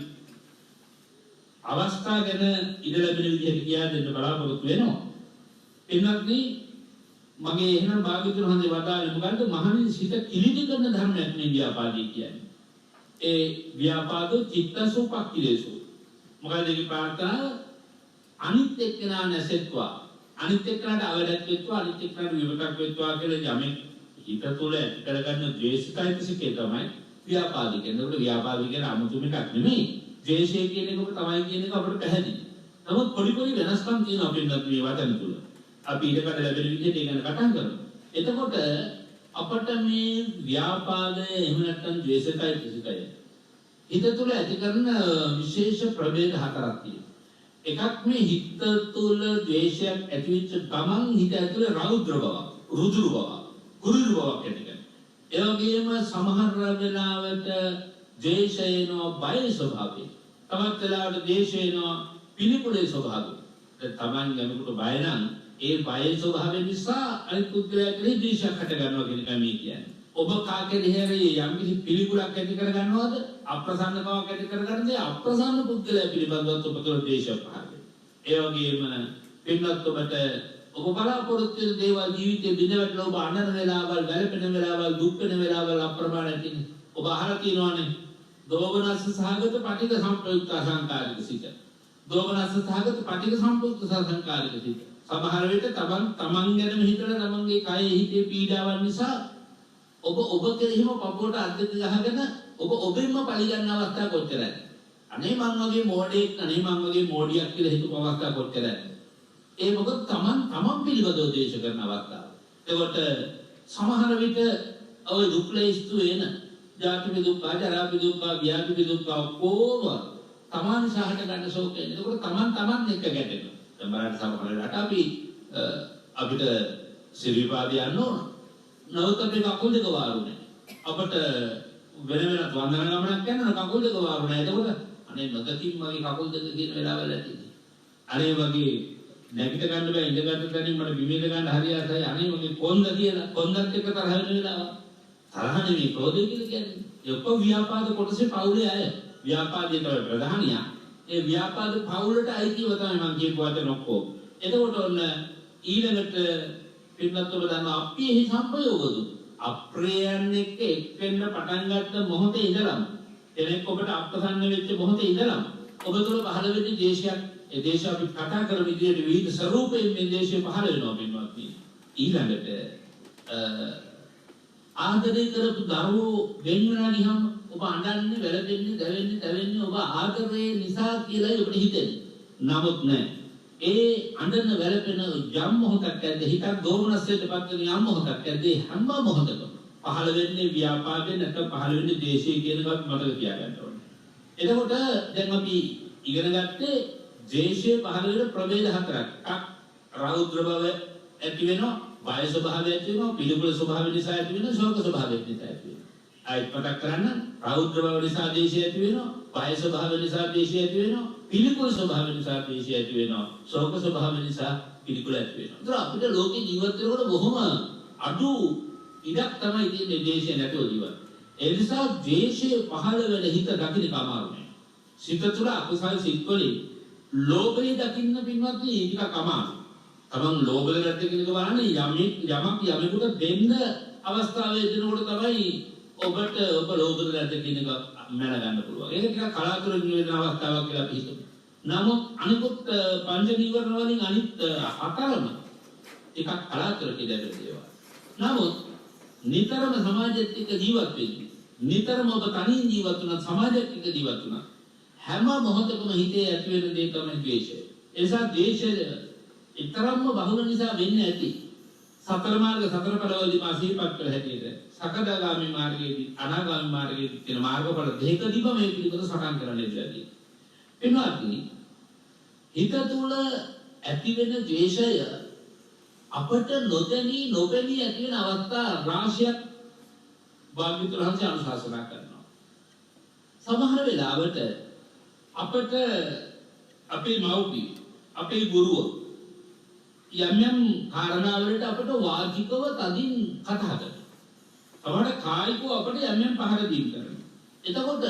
අවස්ථා ගැන ඉඩ ලැබෙන විදිහට කියා දෙන්න බලාපොරොත්තු වෙනවා. පින්නත්නි මගේ එහෙනම් භාග්‍යතුන් වහන්සේ වදාළේ මොකද්ද? මහණෙනි සිත කිලිටි කරන ධර්මයක් මේ ව්‍යාපාදී කියන්නේ. ඒ ව්‍යාපාදෝ චිත්තසුපක්ඛිලේසු. මොකද ඒකේ ප්‍රාර්ථනාව අනිත් එක්කනා නැසෙත්වා. අනිත් එක්කනට අවඩක් වෙත්වා, අනිත් එක්කනට විවකක් වෙත්වා කියලා යමෙක් හිත තුළ ඇති කරගන්න ද්වේෂිතයිසිකේ තමයි ව්‍යාපාදී කියන්නේ. ඒකට ව්‍යාපාදී කියන අමුතුම එකක් නෙමෙයි. ද්වේෂය කියන එක ඔබ තමයි කියන එක අපිට පැහැදිලි. නමුත් පොඩි වෙනස්කම් තියෙනවා අපේ මේ වචන තුල. අපි ඊටකට ලැබෙන විදිහට ඒක ගැන කතා කරනවා. එතකොට අපට මේ ව්‍යාපාදය එහෙම නැත්නම් ද්වේෂයිසිකය හිත තුළ ඇති කරන විශේෂ ප්‍රභේද හතරක් තියෙනවා. එකක් මේ හිත තුළ ද්වේෂයක් ඇතිවෙච්ච ගමන් හිත ඇතුලේ රෞද්‍ර බවක්, රුධිර බවක්, කුරුළු බවක් ඇති කරනවා. ඒ වගේම සමහර වෙලාවට ද්වේෂයනෝ බය ස්වභාවය. තමත් වෙලාවට ද්වේෂයනෝ පිළිකුලේ ස්වභාවය. තමන් යනකොට බය නම් ඒ බය ස්වභාවය නිසා අනිත් පුද්ගලයා කෙරෙහි ද්වේෂයක් හට ගන්නවා කියන එක මේ කියන්නේ. ඔබ කාකේ හැරේ යම් කිසි පිළිකුලක් ඇති කර ගන්නවද අප්‍රසන්නතාවක් ඇති කර ගන්නද අප්‍රසන්න පුද්ගලයා පිළිබඳව ඔබ තුළ ද්වේෂය පහළ වෙනවා. ඒ වගේම පින්වත් ඔබට ඔබ බලාපොරොත්තු වෙන දේවල් ජීවිතේ බිඳවැටලා ඔබ අනන වෙලාවල් වැළපෙන වෙලාවල් දුක් වෙන වෙලාවල් අප්‍රමාණ ඇතිනේ. ඔබ අහලා තියෙනවානේ දෝමනස්ස සහගත පටිඝ සම්ප්‍රයුක්ත සංකාරික සිත. දෝමනස්ස සහගත පටිඝ සම්ප්‍රයුක්ත සංකාරික සිත. සමහර විට තමන් ගැනම හිතලා තමන්ගේ කය හිතේ පීඩාවන් නිසා ඔබ කෙරෙහිම පපුවට අද්දක ගහගෙන ඔබෙන්ම පලි ගන්න අවස්ථා කොච්චරද? අනේ මං වගේ මෝඩෙක් අනේ මං වගේ මෝඩියක් කියලා හිතපු අවස්ථා කොච්චරද? ඒ මොකද තමන් පිළිබඳව දේශ කරන අවස්ථාව. ඒකට සමහර විට ඔය දුක්ලේස්තු වෙන ජාති දුක්ඛ, ජරා දුක්ඛ, ව්‍යාධි දුක්ඛ කොහොම තමන් සහට ගන්න ශෝකයෙන්. ඒකට තමන් එක්ක ගැටෙනවා. දැන් සමහර වෙලාවට අපිට සිරිපාද යන්න ඕන. නමුත් අපේ කකුල් දෙක වාරුනේ. අපට වෙන වෙනත් වන්දන ගමනක් යනවා කකුල් දෙක වාරුනේ. එතකොට අනේ නොදකින් මගේ කකුල් දෙක තියෙන වෙලාවල් ඇතිනේ. අනේ වගේ නැගිට ගන්න බෑ ඉඳ ගන්න තැනින් මට බිමේද ගන්න හරියටයි අනේ මගේ කොන්ද කියලා කොන්දත් එක්ක තරහ වෙන වෙලාව. තරහ නෙමෙයි ක්‍රෝධය කියලා කියන්නේ. ඒ ඔක්කොම ව්‍යාපාද කොටසේ පවුලේ අය. ව්‍යාපාදයේ තමයි ප්‍රධානියා. ඒ ව්‍යාපාද පවුලට අයිතිව තමයි මම කියපු වචන ඔක්කොම. එතකොට ඔන්න ඊළඟට පින්නත් ඔබ දන්නවා අපි එහි සම්පයෝගදු. අප්‍රේයන් එක්ක එක්වෙන්න පටන් ගත්ත මොහොතේ ඉඳලම කෙනෙක් ඔබට අප්‍රසන්න වෙච්ච මොහොතේ ඉඳලම ඔබ තුළ පහළ වෙන්නේ දේශයක්. ඒ දේශය අපි කතා කරන විදිහට විවිධ ස්වරූපයෙන් මේ දේශය පහළ වෙනවා පින්වත්නි. ඊළඟට ආදරය කරපු දරුවෝ වෙන් වෙනා ගියම ඔබ අඬන්නේ, වැළපෙන්නේ, දැවෙන්නේ ඔබ ආදරේ නිසා කියලා ඔබට හිතෙන්නේ. නමුත් නෑ. ඒ අඬන වැළපෙන යම් මොහොතක් ඇද්ද හිතක් දෝමනස්සයට පත් වෙන යම් මොහොතක් ඇද්ද හැම මොහොතකම පහළ වෙන්නේ ව්‍යාපාදේ නැත්නම් පහළ වෙන්නේ දේශය කියන එකත් මතක තියාගන්න ඕනේ. එතකොට දැන් අපි ඉගෙන ගත්තේ දේශය පහළ වෙන ප්‍රභේද හතරක්. රෞද්‍ර බව ඇති වෙනවා, බය ස්වභාවය ඇති වෙනවා, පිළිකුල ස්වභාවය නිසා ඇති වෙනවා, ශෝක ස්වභාවය නිසා ඇති වෙනවා. ආයිත් මතක් කරන්න රෞද්‍ර බව නිසා දේශය ඇති වෙනවා, බය ස්වභාවය නිසා දේශය ඇති වෙනවා, පිළිකුල ස්වභාවය නිසා දේශය ඇති වෙනවා, ශෝක ස්වභාවය නිසා පිළිකුල ඇති වෙනවා. ඒතර අපිට ලෝකේ ජීවත් වෙනකොට බොහොම අඩු ඉඩක් තමයි තියෙන්නේ දේශය නැතුව ජීවත්. ඒ නිසා දේශය පහළ වෙන හිත දකින්න කමාරුනේ. සිත තුළ අකුසල් සිත් වලින් ලෝභය දකින්න පින්වත්නි ටිකක් අමාරුයි. තමන් ලෝභය නැති කෙනෙක් වරන්නේ යමක් යමෙකුට දෙන්න අවස්ථාවේ දෙනකොට තමයි ඔබ ලෝභය නැති කෙනෙක් මැන ගන්න පුළුවන්. ඒක ටිකක් කලාතුරකින් වෙන අවස්ථාවක් කියලා අපි හිතමු. නමුත් අනිකුත් පංච නීවරණ වලින් අනිත් හතරම ටිකක් කලාතුරකින් දැනෙන දේවල්. නමුත් නිතරම සමාජයත් එක්ක ජීවත් වෙන්නේ. නිතරම ඔබ තනියෙන් ජීවත් වුණත් සමාජයත් එක්ක ජීවත් වුණත් හැම මොහොතකම හිතේ ඇති වෙන දේ තමයි ද්වේෂය. ඒ නිසා ද්වේෂය ඊතරම්ම බහුල නිසා වෙන්නේ ඇති. සතර මාර්ග සතර ඵලවලදී මා සිහිපත් කළ හැටියට සකදාගාමි මාර්ගයේදී අනාගාමි මාර්ගයේදී තියෙන මාර්ගඵල දෙකදීම මේ පිළිබඳව සටහන් කරන්න ඉඩදී. එනවාදී හිත තුළ ඇති වෙන ද්වේෂය අපට නොබැනී ඇති වෙන අවස්ථා රාශියක් භාග්‍යවතුන් වහන්සේ අනුශාසනා කරනවා. සමහර වෙලාවට අපට අපේ මව්පිය අපේ ගුරුවෝ යම් කාරණාවලට අපට වාචිකව තදින් කතා කරනවා. අපට කායිකව අපට යම් පහර දීම් කරනවා. එතකොට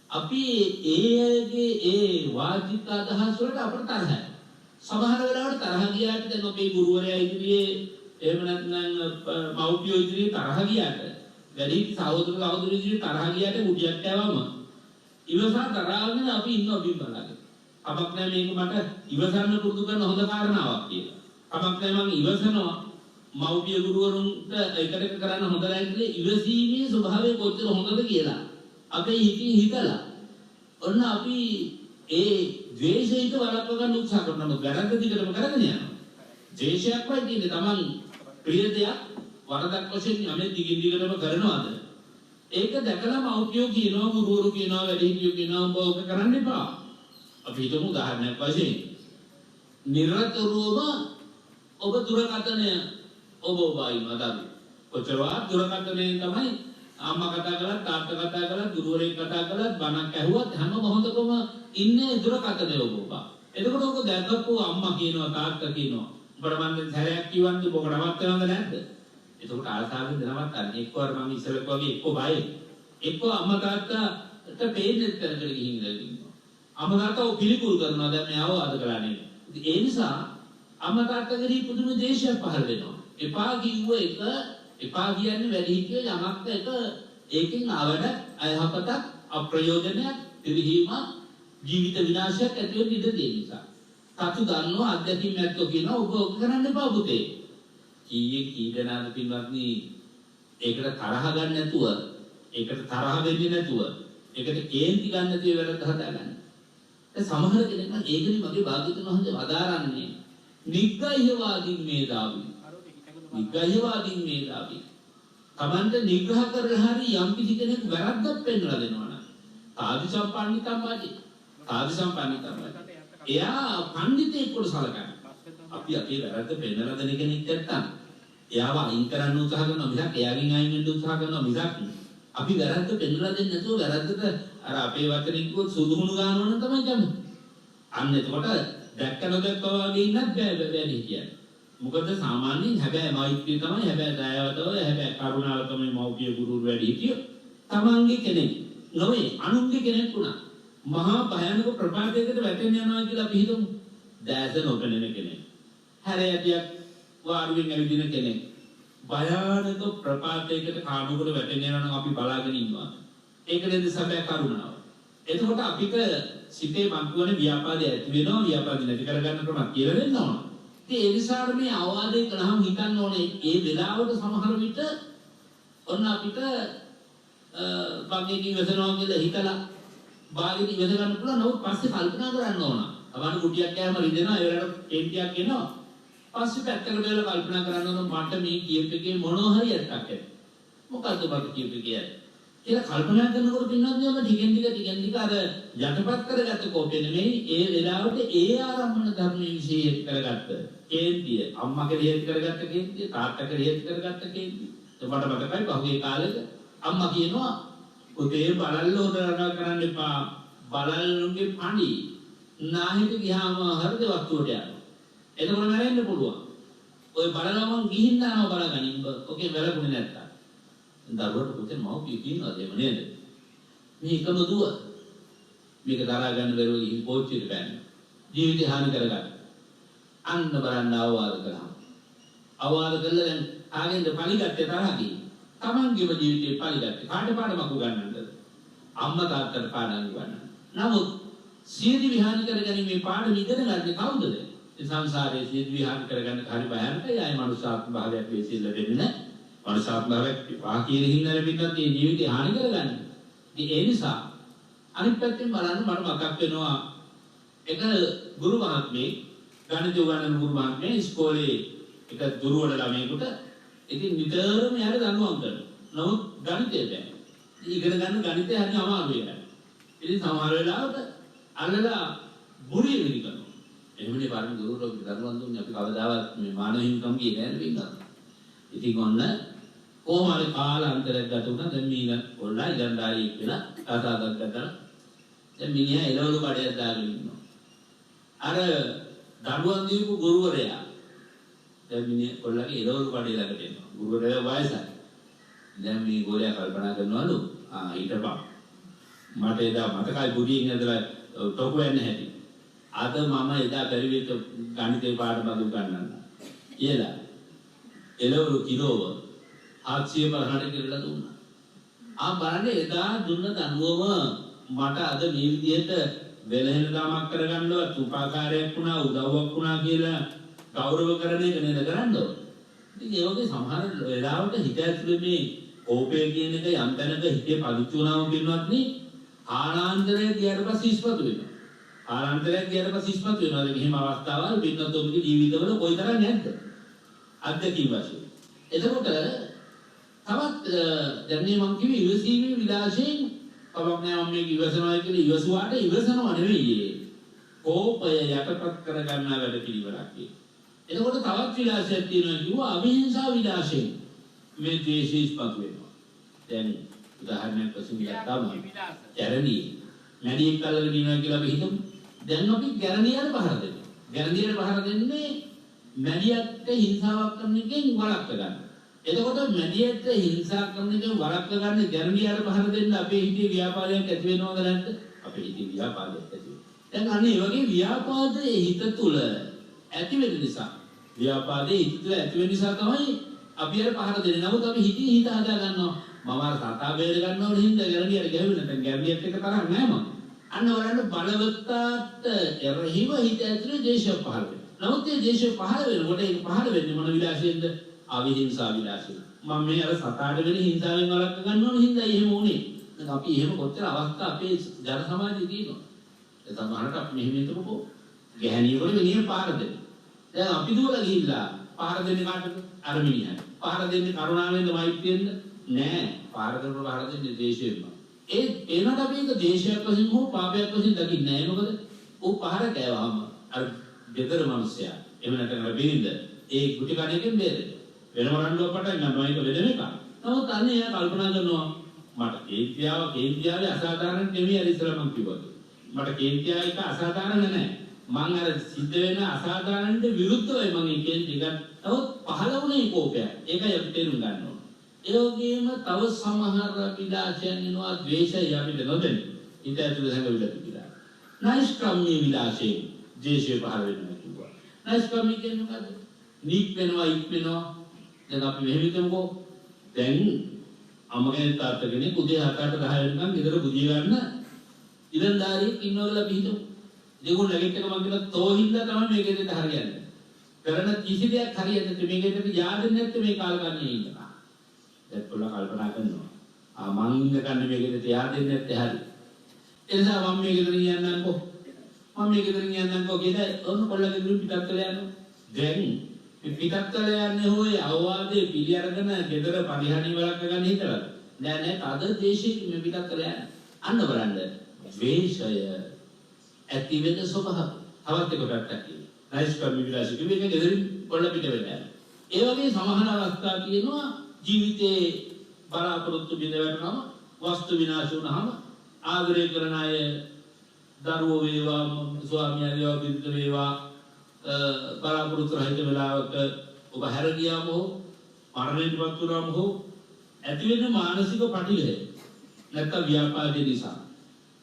අපි ඒ වාචික අදහස් වලට අපට තරහයි. සමහර වෙලාවට තරහ ගියාට දැන් අපේ ගුරුවරයා ඉදිරියේ එහෙම නැත්නම් මව්පියෝ ඉදිරියේ තරහ ගියාට වැඩි සහෝදර ඉදිරියේ තරහ ගියාට මුඩියක් කෑවම ඉවසා තරහගෙන අපි ඉන්නවා බිම්බලගේ. අපක් නෑ මේක මට ඉවසන්න පුරුදු කරන හොඳ කාරණාවක් කියලා. අපක් නෑ මම ඉවසනවා මව්පිය ගුරුවරුන්ට එකට කරන්න හොඳ නැහැ කියලා ඉවසීමේ ස්වභාවය කොච්චර හොඳද කියලා. අපේ හිතින් හිතලා ඔන්න අපි ඒ ද්වේෂයට වළක්ව ගන්න උත්සාහ කරනවා. වැරද්ද දිගටම කරගෙන යනවා. ද්වේෂයක් වයි කියන්නේ Taman ප්‍රිය දෙයක් වරදක් වශයෙන් යමෙ දිගින් දිගටම කරනවාද? ඒක දැකලා මව්පියෝ කියනවා, ගුරුවරු කියනවා, වැඩිහිටියෝ කියනවා ඔබ ඔක කරන්න එපා. අපි හිතමු උදාහරණයක් වශයෙන් නිරතුරුවම ඔබ දුරකථනය ඔබයි මදවි. කොච්චරවත් දුරකථනයෙන් තමයි අම්මා කතා කළත්, තාත්තා කතා කළත්, ගුරුවරයෙක් කතා කළත්, බණක් ඇහුවත් හැම මොහොතකම ඉන්නේ දුරකථනය ඔබ. එතකොට ඔබ දැකපුව අම්මා කියනවා, තාත්තා කියනවා. ඔබට මම සැරයක් කියවන්නේ ඔබ නවත්තනවද නැද්ද? එතකොට ආසාවෙන් දෙනවත් අන්න එක්කවර මම ඉස්සෙල්ලා වගේ එක්ක බයයි. එක්ක අම්මා තාත්තට පේන්නේ තැනකට ගිහින් ඉන්නවා. අම්මා තාත්තා පිළිකුල් කරනවා දැන් මේ අවවාද කරන්නේ. ඉතින් ඒ නිසා අම්මා තාත්තගේ පුදුම දේශයක් පහළ වෙනවා. එපා කිව්ව එක එපා කියන්නේ වැඩි හිටිය යමක් එක ඒකෙන් ආවඩ අයහපතක් අප්‍රයෝජනයක් පිළිහිමක් ජීවිත විනාශයක් ඇති වෙන්න ඉඩ තියෙන නිසා. සතු දන්නවා අධ්‍යක්ෂින් නැත්තෝ කියනවා ඔබ කරන්න එපා පුතේ. කීයේ කී දෙනාද පින්වත්නි ඒකට තරහ ගන්න නැතුව ඒකට තරහ වෙන්නේ නැතුව ඒකට කේන්ති ගන්න නැතුව වැරද්ද හදාගන්න. දැන් සමහර කෙනෙක් නම් ඒකනේ මගේ භාග්‍යතුන් වහන්සේ වදාරන්නේ නිග්‍රහවාදීන් මේදාවි. නිග්‍රහවාදීන් මේදාවි. තමන්ට නිග්‍රහ කරලා හරි යම් කිසි කෙනෙක් වැරද්දක් පෙන්වලා දෙනවා නම් ආදි සම්පන්නිතම්මාදී ආදි සම්පන්නිතම්මාදී එයා පඬිතෙක් කොට සලකනවා. අපි අපේ වැරද්ද පෙන්වලා දෙන කෙනෙක් නැත්තම් එයාව අයින් කරන්න උත්සාහ කරනවා මිසක් එයාගෙන් අයින් වෙන්න උත්සාහ කරනවා මිසක් අපි වැරද්ද පෙන්වලා දෙන්නේ නැතුව වැරද්දට අර අපේ වචනෙන් කිව්වොත් සුදුහුණු ගන්නවා නම් තමයි කැමති. අන්න එතකොට දැක්ක නොදැක්කා වගේ ඉන්නත් බෑ වැඩි කියන්නේ. මොකද සාමාන්‍යයෙන් හැබැයි මෛත්‍රිය තමයි හැබැයි දයාවතව හැබැයි කරුණාව තමයි මෞපිය ගුරුවරු වැඩි හිටියෝ. තමන්ගේ කෙනෙක් නොවේ අනුන්ගේ කෙනෙක් වුණා. මහා භයානක ප්‍රපාතයකට වැටෙන්න යනවා කියලා අපි හිතමු. දැස නොපෙනෙන කෙනෙක්. හැරයටියක් වාරුවෙන් ඇවිදින කෙනෙක්. භයානක ප්‍රපාතයකට කාඩුවකට වැටෙන්න යනවා නම් අපි බලාගෙන ඉන්නවා. ඒක නේද සැබෑ කරුණාව. එතකොට අපිට සිතේ මතුවන ව්‍යාපාදය ඇති වෙනවා ව්‍යාපාදය නැති කරගන්න ක්‍රම කියලා දෙන්න ඕන. ඉතින් ඒ නිසා මේ අවවාදේ කළාම හිතන්න ඕනේ ඒ වෙලාවට සමහර විට ඔන්න අපිට බගේදී වෙසනවා කියලා හිතලා බාගෙදී වෙස ගන්න පුළුවන්. නමුත් පස්සේ කල්පනා කරන්න ඕන. අවන්න කුටියක් ගෑම රිදෙනවා ඒ වෙලාවට කේන්තියක් එනවා. පස්සේ පැත්තකට දාලා කල්පනා කරන්න ඕන මට මේ කියප එකේ මොනවා හරි අර්ථයක් ඇති. මොකද්ද මට කියප එකේ කියලා කල්පනා කරනකොට පින්නත් යම ටිකෙන් ටික අර යටපත් කරගත්ත කෝපය නෙමෙයි ඒ වෙලාවට ඒ ආරම්භන ධර්මයේ විශේෂ කරගත්ත කේන්තිය අම්මා කෙරෙහි කරගත්ත කේන්තිය තාත්තා කෙරෙහි කරගත්ත කේන්තිය. මට මතකයි පහුගිය කාලෙක අම්මා කියනවා පුතේ බලල්ල හොදනවා කරන්න එපා බලල්ලුගේ පණි නාහිට ගියාම හෘද වස්තුවට යනවා. එතකොට මැරෙන්න පුළුවන්. ඔය බලනවම ගිහින් දානවා බලගනින්න. ඔකේ වැරදුනේ නැත්තම්. දරුවට පුතේ මව්පිය කියනවා එහෙම නේද? මේ එකම දුව. මේක දරා ගන්න බැරුව ගිහින් පෝච්චියට බෑනේ. ජීවිතය හානි කරගන්න. අන්න බලන්න අවවාද කළා. අවවාද කළා දැන් ආගෙන්ද පරිගත්තේ තරහදී. තමන්ගේම ජීවිතේ පරිගත්තේ. කාට පාඩමක් උගන්වන්නද? අම්මා තාත්තට පාඩම් උගන්වන්න. නමුත් සියදි විහානි කරගැනීම මේ පාඩම ඉගෙන ගන්නේ කවුද? ඒ සංසාරයේ සියදි විහානි කරගන්න හරි භයානකයි. ආයි මනුෂ්‍යාත්ම භාවයක් වෙසිල්ල දෙන්නේ නැහැ. මනුෂ්‍යාත්ම භාවයක් වාකියේ හින්න ලැබෙන්නත් මේ ජීවිතේ හානි කරගන්න. ඉතින් ඒ නිසා අනිත් පැත්තෙන් බලන්න මට මතක් වෙනවා එක ගුරු මහත්මයෙක් ගණිත උගන්වන ගුරු මහත්මයා ඉස්කෝලේ එක දුරවල ළමයෙකුට ඉතින් නිතරම යාර දනුවම් කරනවා. නමුත් ගණිතය බෑ. ඉගෙන ගන්න ගණිතය හරි අමාරුයි යාර. ඉතින් සමහර වෙලාවට අල්ලලා බුරිය විලි කරනවා. එහෙමනේ පාරමී ගුරුවරු දනුවම් දුන්නේ අපි කවදාවත් මේ මානව හිමිකම් ගියේ නෑ නේද? ඉතින් ඔන්න කොහොමද කාලාන්තරයක් ගත වුණා දැන් මීන ඔල්ලා ඉගන්ඩාරි කියලා කතාවක් කරලා දැන් මිනිහා එළවලු කඩයක් දාගෙන ඉන්නවා. අර දරුවන් දීපු ගුරුවරයා දැන් මිනිහ ඔල්ලාගේ එළවලු කඩේ ළඟට එනවා. ගුරුවරයා වයසයි. දැන් මේ ගෝලයා කල්පනා කරනවලු ඊටපස්සේ මට එදා මතකයි බුදියෙන් ඇදලා තොපු වෙන්න හැටි. අද මම එදා පරිවිත ගණිතේ පාඩම උගන්වන්න කියලා එළවලු කිලෝව 700 බලහට කියලා දුන්නා. බලන්න එදා දුන්න දනුවම මට අද මේ විදිහට වෙලහෙන දාමක් කරගන්නවත් උපකාරයක් වුණා උදව්වක් වුණා කියලා ගෞරව කරන එක නේද කරන්න ඕනේ. ඉතින් ඒ වගේ සමහර වෙලාවට හිත ඇතුලේ මේ කෝපය කියන එක යම් තැනක හිතේ පදිච්ච වුණාම පින්නවත් නේ ආනන්දරය ගියට පස්සේ ඉස්පතු වෙනවා. ආනන්දරය ගියට පස්සේ ඉස්පතු වෙනවා. ඒක එහෙම අවස්ථාවල් පින්නත් ඔබගේ ජීවිතවල කොයිතරම් නැද්ද? අත්දැකීම් වශයෙන්. එතකොට තවත් දැන් මේ මම කිව්වේ ඉවසීමේ විලාසයෙන් කවක් නෑ මම මේක ඉවසනවා කියලා ඉවසුවාට ඉවසනව නෙවෙයි. කෝපය යටපත් කරගන්න වැඩ පිළිවෙලක් ඒක. එතකොට තවත් විලාසයක් තියෙනවා කිව්වා අවිහිංසා විලාසයෙන් මේ ද්වේෂය ඉස්පතු වෙනවා. දැන් උදාහරණයක් වශයෙන් ගත්තාම ගැරණිය මැඩියෙක් අල්ලගෙන ඉනවා කියලා අපි හිතමු. දැන් අපි ගැරණියට පහර දෙනවා. ගැරණියට පහර දෙන්නේ මැඩියට හිංසාවක් කරන එකෙන් වළක්ව ගන්න. එතකොට මැදියට හිංසා කරන එක වළක්ව ගන්න ගැරන්ඩියට පහර දෙන්න අපේ හිතේ ව්‍යාපාදයක් ඇති වෙනවද නැද්ද? අපේ හිතේ ව්‍යාපාදයක් ඇති වෙනවා. දැන් අන්න ඒ වගේ ව්‍යාපාදයේ හිත තුල ඇති වෙන නිසා ව්‍යාපාදයේ හිත තුල ඇති වෙන නිසා තමයි අපි අර පහර දෙන්නේ. නමුත් අපි හිතින් හිත හදා ගන්නවා. මම අර සතා බේර ගන්නවල හින්දා ගැරන්ඩියට ගැහුවේ නැත්නම් ගැරන්ඩියත් එක්ක තරහ නෑ මම. අන්න බලන්න බලවත්තාට එරහිව හිත ඇතුලේ දේශය පහළ වෙනවා. නමුත් මේ දේශය පහළ වෙනකොට ඒක පහළ වෙන්නේ මොන විලාසයෙන්ද? අවිහිංසා විලාසයෙන්. මම මේ අර සතාට වෙන හිංසාවෙන් වළක්ව ගන්න ඕන හින්දා එහෙම වුනේ. දැන් අපි එහෙම කොච්චර අවස්ථා අපේ ජන සමාජයේ තියෙනවා. ඒ සමහරට අපි මෙහෙම හිතමුකෝ. ගැහණියකට මිනිහ පාර දෙන්න. දැන් අපි දුවලා ගිහිල්ලා පාර දෙන්නේ කාටද? අර මිනිහට. පාර දෙන්නේ කරුණාවෙන්ද මෛත්‍රියෙන්ද? නෑ. පාර කරනකොට පාර දෙන්නේ දේශයෙන්ම. ඒ එනකට අපි ඒක දේශයක් වශයෙන් හෝ පාපයක් වශයෙන් දකින්නේ නෑ. මොකද ਉਹ පාර කෑවම අර දෙතර මිනිසයා එහෙම නැත්නම් අර බිරිඳ ඒ කුටි කණේකින් බේරෙන්නේ. වෙනම රණ්ඩුවක් පටන් ගන්නවා ඒක වෙන එකක්. නමුත් අන්නේ එයා කල්පනා කරනවා මට කේන්තියාවේ අසාධාරණ නෙමෙයි අර ඉස්සර මම කිව්වා. මට කේන්තියාව එක අසාධාරණ නැහැ. මං අර සිද්ධ වෙන අසාධාරණට විරුද්ධවයි මම මේ කේන්ති ගන්න. නමුත් පහළ වුණේ කෝපය. ඒකයි අපි තේරුම් ගන්න ඕන. ඒ වගේම තව සමහර විලාසයන් එනවා ද්වේෂය අපිට නොදෙන්නේ. ඊට ඇතුළේ සංගවිලා තිබිලා. නෛෂ්ක්‍රම්‍ය විලාසයෙන් ද්වේෂය පහළ වෙනවා කිව්වා. නෛෂ්ක්‍රම්‍ය කියන්නේ මොකද්ද? නික් වෙනවා ඉක් වෙනවා. දැන් අපි මෙහෙම හිතමුකෝ. දැන් අම්මගේ තාත්තා කෙනෙක් උදේ 7:00ට 10 වෙනකන් ගෙදර බුදිය ගන්න ඉලන්දාරියෙක් ඉන්නවා කියලා අපි හිතමු. දෙගොල්ලෝ නැගිට එක මං කියලා තෝහින්දා තමයි මේ ගෙදරට හරියන්නේ. කරන කිසි දෙයක් හරියන්නේ නැත්නම් මේ ගෙදරට yaadෙන්නේ නැත්නම් මේ කාලකන්ණියේ ඉන්නවා. දැන් පොළ කල්පනා කරනවා. මං ඉන්න කන්නේ මේ ගෙදරට yaadෙන්නේ නැත්නම් හරි. ඒ නිසා මම මේ ගෙදරින් යන්නම්කෝ. මම මේ ගෙදරින් යන්නම්කෝ කියලා ඔන්න කොල්ල ගෙදරින් පිටත් වෙලා යනවා. දැන් පිටත්තල යන්නේ හොය අවවාදේ පිළි අරගෙන ගෙදර පරිහානි වලක් ගන්න හිතලා නෑ තද දේශික මේ පිටත්තල යන්නේ අන්න බලන්න ද්වේෂය ඇති වෙන ස්වභාවය තවත් එක පැත්තක් තියෙනවා නෛෂ්ක්‍රම්‍ය විලාසික මේක ගෙදරින් කොල්ල පිට වෙලා ඒ වගේ සමහර අවස්ථා තියෙනවා ජීවිතේ බලාපොරොත්තු බිඳවැටෙනම වස්තු විනාශ වුනහම ආදරය කරන අය දරුවෝ වේවා ස්වාමියා වේවා බිරිඳ වේවා බලාපොරොත්තු රහිත වෙලාවක ඔබ හැර ගියාම හෝ මරණයටපත් වුණාම හෝ ඇති වෙන මානසික පටිඝය නැත්නම් ව්‍යාපාදේ නිසා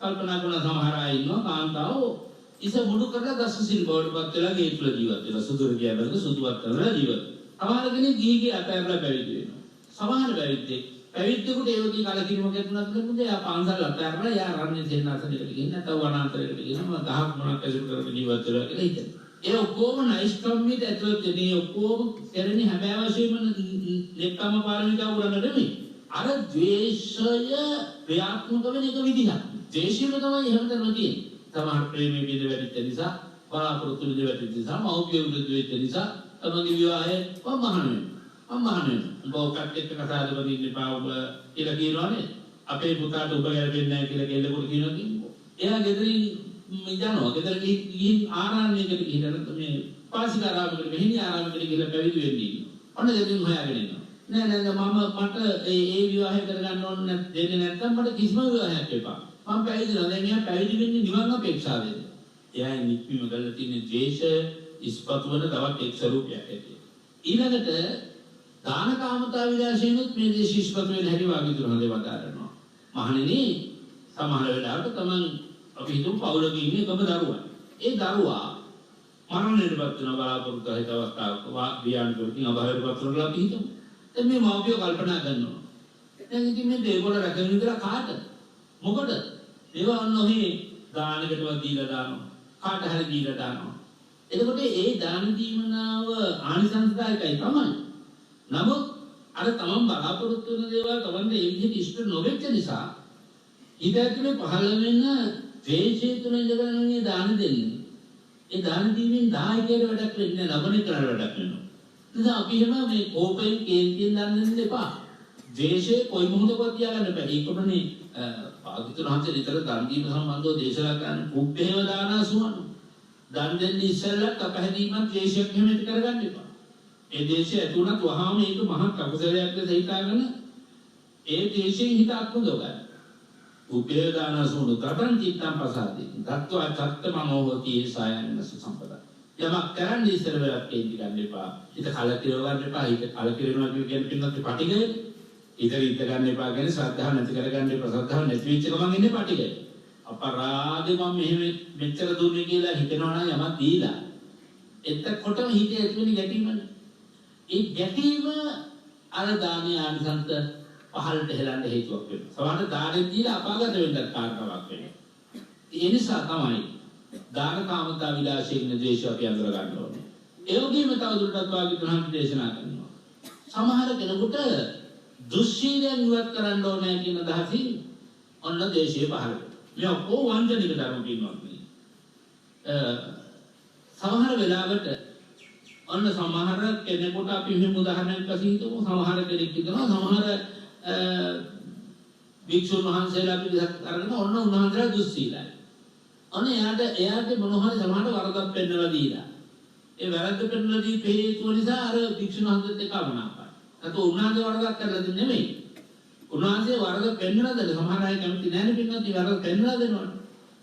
කල්පනා කරන සමහර අය ඉන්නවා කාන්තාවෝ ඉස මුඩු කරලා දස සිල් බවටපත් වෙලා ගේ තුල ජීවත් වෙනවා සුදුර කියනද සුදුවත් කරලා ජීවත් සමහර කෙනෙක් ගිහිගේ අතහැරලා පැවිදි වෙනවා සමහර පැවිද්දෙකුට ඒ වගේ කලකිරීමක් ඇතිවෙනත් නෙමෙයි එයා පන්සල් අතහැරලා එයා රන්නේ සේනාසනයකට ගිහින් නැත්නම් වනාන්තරයකට ගිහින් ගහක් මොනක් ඇසුරු කරගෙන ජීවත් වෙලා කියලා හිතනවා ඒ ඔක්කොම නෛෂ්ක්‍රම්‍යයට ඇතුළත් වෙන්නේ ඔක්කොම කරන්නේ හැම අවශ්‍යම නෙක්කම පාරමිතා පුරන්න නෙමෙයි. අර ද්වේෂය ක්‍රියාත්මක වෙන එක විදිහක්. ද්වේෂයම තමයි හැමතැනම තියෙන්නේ. සමහර ප්‍රේමී බිඳ වැඩිච්ච නිසා, බලාපොරොත්තු බිඳ වැඩිච්ච නිසා, මෞපිය විරුද්ධ වෙච්ච නිසා තමන්ගේ විවාහය මහාන වෙනවා. උඹ ඔකට එක්ක කතා කරගෙන ඉන්න එපා ඔබ කියලා කියනවනේ. අපේ පුතාට ඔබ ගැලපෙන්නේ නැහැ කියලා කෙල්ලෙකුට කියනවා කිව්වෝ. එයා ගෙදරින් යනවා ගෙදර ගිහින් ආරාමයකට ගිහින් මේ පාසිකාරාමයකට මෙහිණි ආරාමයකට ගිහින් පැවිදි වෙන්නේ. ඔන්න දෙවියන් හොයාගෙන ඉන්නවා. නෑ මට ඒ විවාහය කරගන්න ඕන දෙන්නේ නැත්නම් මට කිසිම විවාහයක් එපා. මම පැවිදිලා දැන් එයා පැවිදි වෙන්නේ නිවන් අපේක්ෂාවෙන්. එයා නික්මීම කරලා තියෙන ද්වේෂය ඉස්පතු වෙන තවත් එක් ස්වරූපයක් ඇති. ඊළඟට දානකාමතා විලාසයෙන්ුත් මේ දේශ ඉස්පතු වෙන හැටි වාග්යතුන් හදේ වදාරනවා. මහණෙනි සමහර වෙලාවට තමන් අපි හිතමු පවුලක ඉන්නේ එකම දරුවා. ඒ දරුවා මරණයටපත් වෙන බලාපොරොත්තු හිත අවස්ථාවක වියන්කකින් අභාවයටපත් වෙනවා අපි හිතමු. දැන් මේ මව්පියෝ කල්පනා කරනවා. දැන් ඉතින් මේ දේවල් රැකගෙන ඉඳලා කාට? මොකද? ඒවා නොහි දානකටවත් දීලා දානවා. කාට හරි දීලා දානවා. එතකොට ඒ දාන දීමනාව ආනිසංසදායකයි තමයි. නමුත් අර තමන් බලාපොරොත්තු වෙන දේවල් තමන්ට ඒ විදිහට ඉෂ්ට නොවෙච්ච නිසා ඊට ඇතුලේ පහළ වෙන ද්වේෂය තුන ඉඳගෙන මේ දාන දෙන්නේ. ඒ දාන දීමෙන් දායකයට වැඩක් වෙන්නේ නැහැ, ලබන එකට වැඩක් වෙනවා. නිසා අපි හැම මේ කෝපයෙන් කේන්තියෙන් දාන දෙන්න එපා. ද්වේෂය කොයි මොහොතකවත් තියාගන්න බෑ. ඒකමනේ පාවිච්චි රහසේ විතර දන් දීම සම්බන්ධව දේශනා කරන කුබ්බේව දානසුවන. දන් දෙන්නේ ඉස්සෙල්ලා කපහැදීමක් ද්වේෂයක් හැම ඇති කරගන්න එපා. ඒ ද්වේෂය ඇතුණත් වහාම ඒක මහා කපුසලයක් ලෙස හිතාගෙන ඒ ද්වේෂයෙන් හිත අත්මුදව ගන්න. උපේදානසුණු තතං චිත්තං පසාදේ දත්වා චත්ත මනෝහති සායනස සම්පදා යමක් කරන්න ඉස්සර වෙලක් කේන්ති ගන්න එපා. හිත කලකිරව ගන්න එපා. හිත කලකිරෙනවා කියන්නේ පින්නත් පටිගය. හිත රිද්ද ගන්න එපා කියන්නේ ශ්‍රද්ධාව නැති කර ගන්න එපා. ශ්‍රද්ධාව නැති වෙච්ච ගමන් ඉන්නේ පටිගය. අපරාධේ මම මෙහෙම මෙච්චර දුන්නේ කියලා හිතනවා නම් යමක් දීලා. එතකොටම හිතේ ඇති වෙන ගැටීමනේ. ඒ ගැටීම අර දානීය ආනිසංස පහළට හෙලන්න හේතුවක් වෙනවා. සමහර දානෙන් දීලා අපාගත වෙන්නත් කාරණාවක් වෙනවා. ඒ නිසා තමයි දාන කාමතා විලාසයෙන් ද්වේෂය අපි අඳුර ගන්න ඕනේ. ඒ වගේම තවදුරටත් භාග්‍යවතුන් වහන්සේ දේශනා කරනවා. සමහර කෙනෙකුට දුස්සීලයෙන් ඉවත් කරන්න ඕනේ කියන අදහසින් ඔන්න ද්වේෂය පහළ වෙනවා. මේ ඔක්කොම වංචනික ධර්ම කියනවා. සමහර වෙලාවට ඔන්න සමහර කෙනෙකුට අපි මෙහෙම උදාහරණයක් වශයෙන් හිතමු. සමහර කෙනෙක් හිතනවා සමහර භික්ෂුන් වහන්සේලා පිළිසක් අරගෙන ඔන්න උන්වහන්සේලා දුස්සීලයි. අනේ එයාට මොනවා හරි සමහරට වරදක් පෙන්නලා දීලා. ඒ වැරද්ද පෙන්නලා දී හේතුව නිසා අර භික්ෂුන් වහන්සේත් එක්ක අමනාපයි. නැත්නම් උන්වහන්සේ වරදක් කරලා දෙන්නේ නෙමෙයි. උන්වහන්සේ වරද පෙන්නලා දෙන්න සමහර අය කැමති නැහැ නේ පින්නත් වරද පෙන්නලා දෙනවනේ.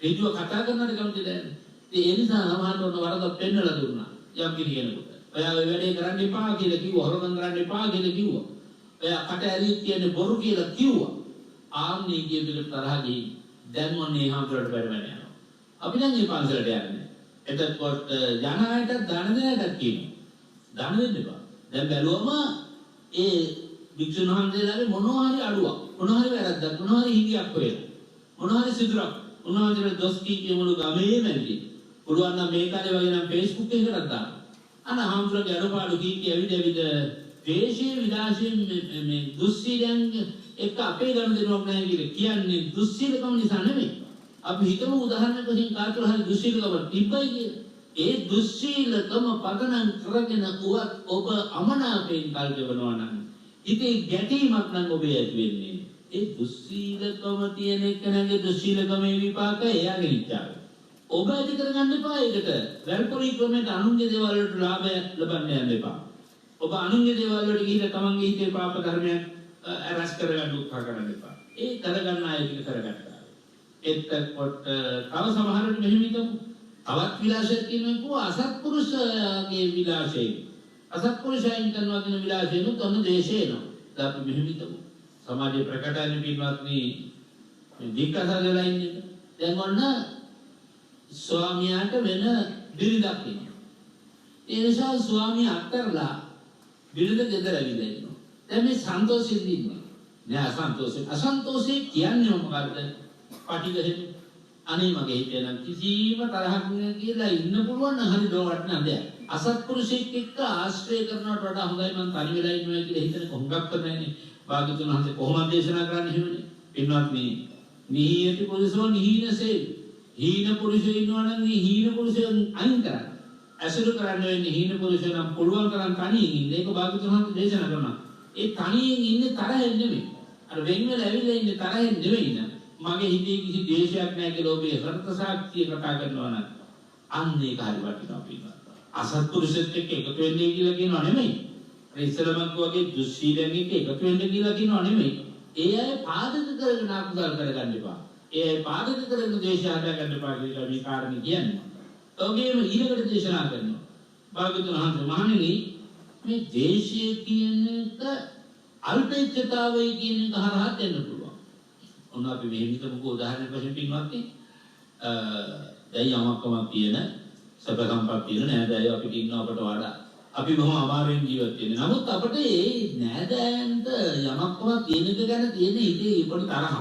හේතුව කතා කරනවට කැමති නැහැ. ඒ නිසා සමහරට ඔන්න වරද පෙන්නලා දුන්නා. යම් කෙනෙකුට. ඔයා ඔය වැඩේ කරන්න එපා කියලා කිව්වා. හොරකම් කරන්න එපා කියලා කිව්වා. ඔයා කට ඇරියෙත් කියන්නේ බොරු කියලා කිව්වා. ආන්නේ කියන එක තරහ ගිහින් දැන් මොන්නේ හම්බුරට බැරවන්නේ. අපි දැන් මේ පන්සලට යන්නේ. එතකොට යන අයට දාන දෙන්නට කියනවා. දාන දෙන්න එපා. දැන් බැලුවම ඒ භික්ෂුන් වහන්සේලාගේ මොනවා හරි අඩුවක්, මොනවා හරි වැරද්දක්, මොනවා හරි හිඟයක් වෙලා. මොනවා හරි සිදුරක්. උන්වහන්සේලා දොස් කියමුළු ගමේ මැල්ලි. පුළුවන් නම් මේ කාලේ වගේ නම් Facebook එකකට දාන්න. අන්න හම්බුරගේ අඩපාඩු කී ඇවිද දේශීය විලාසයෙන් මේ දුස්සීලයන් එක්ක අපේ ගන්න දෙනවක් නැහැ කියන්නේ දුස්සීලකම නිසා නෙමෙයි. අපි හිතමු උදාහරණයක් වශයෙන් කාටර හරි දුස්සීලකම තිබ්බයි කියලා. ඒ දුස්සීලකම පදනම් කරගෙන උවත් ඔබ අමනාපයෙන් කල්පවනවා නම් ඉතින් ගැටීමක් නම් ඔබේ ඇති වෙන්නේ. ඒ දුස්සීලකම තියෙන එකනගේ දුස්සීලකමේ විපාකය එයාගේ ඉච්ඡාව. ඔබ ඇති කරගන්න එපා ඒකට. වැල්පොරි ක්‍රමයට අනුන්ගේ දේවල් වලට ලාභය ලබන්න යන්න එපා. ඔබ අනුන්ගේ දේවල් වලට ගිහිල්ලා තමන්ගේ හිතේ පාප ධර්මයන් අරස් කරගන්න උත්සාහ කරන්න එපා. ඒ කරගන්න අය ටික කරගත්තා. එතකොට තව සමහරවිට මෙහෙම හිතමු. තවත් විලාසයක් කියනකෝ අසත්පුරුෂගේ විලාසයෙන්. අසත්පුරුෂයන් කරනවා කියන විලාසයෙන් තොන්න දේශේනවා. දැන් අපි මෙහෙම හිතමු. සමාජයේ ප්‍රකටයන් පින්වත්නි මේ දීකසාරලා ඉන්නේ. දැන් ඔන්න ස්වාමියාට වෙන බිරිඳක් ඉන්නවා. ඒ නිසා ස්වාමියා අත්තරලා බිරිඳ ගෙදර ඇවිල්ලා ඉන්නවා. දැන් මේ සන්තෝෂෙන් ඉන්නවා. නෑ අසන්තෝෂේ කියන්නේ මොකද්ද? පටිඝෙන් අනේ මගේ හිතේ නම් කිසිම තරහක් නෑ කියලා ඉන්න පුළුවන් නම් හරි දොවට නෑ. අසත්පුරුෂෙක් එක්ක ආශ්‍රය කරනවට වඩා හොඳයි මං තනි වෙලා ඉන්නවා කියලා හිතන කොහොමදක් කරන්නේ. භාග්‍යවතුන් වහන්සේ කොහොමද දේශනා කරන්නේ එහෙමනේ. පින්වත් මේ නිහියති පුරුෂෝ නිහිනසේ. හීන පුරුෂයෝ ඉන්නවා නම් මේ හීන පුරුෂයන් අයින් කරන්න. ඇසුරු කරන්න වෙන්නේ හීන පුරුෂයෝ නම් පුළුවන් තරම් තනියෙන් ඉන්න. ඒක භාග්‍යවතුන් වහන්සේ දේශනා කරනවා. ඒ තනියෙන් ඉන්නේ තරහෙන් නෙමෙයි. අර වෙන් වෙලා ඇවිල්ලා ඉන්නේ තරහෙන් නෙමෙයි නේද? මගේ හිතේ කිසි දේශයක් නැහැ කියලා ඔබේ හෘද සාක්ෂිය කතා කරනවා නම් අන්න ඒක හරි වටිනවා පින්වත්. අසත්පුරුෂෙක් එක්ක එකතු වෙන්නේ කියලා කියනවා නෙමෙයි. අර ඉස්සරමක් වගේ දුස්සීලෙන් එක්ක එකතු වෙන්න කියලා කියනවා නෙමෙයි. ඒ අය පාදක කරගෙන අකුසල් කරගන්න එපා. ඒ අය පාදක කරගෙන දේශය හදාගන්න එපා කියලා මේ කාරණේ කියන්නේ. ඔගේම ඊළඟට දේශනා කරනවා. භාග්‍යවතුන් වහන්සේ මහණෙනි මේ දේශය කියන එක අල්පේච්ඡතාවය කියන එක හරහා දෙන්න පුළුවන්. ඔන්න අපි මෙහෙම හිතමුකෝ උදාහරණයක් වශයෙන් පින්වත්නි දැන් යමක්කම තියෙන සබ සම්පත් තියෙන නෑදෑයෝ අපිට ඉන්න අපට වඩා අපි බොහොම අමාරුවෙන් ජීවත් වෙන්නේ. නමුත් අපිට මේ නෑදෑයන්ට යමක්කම තියෙන එක ගැන තියෙන හිතේ ඉපොඩි තරහ.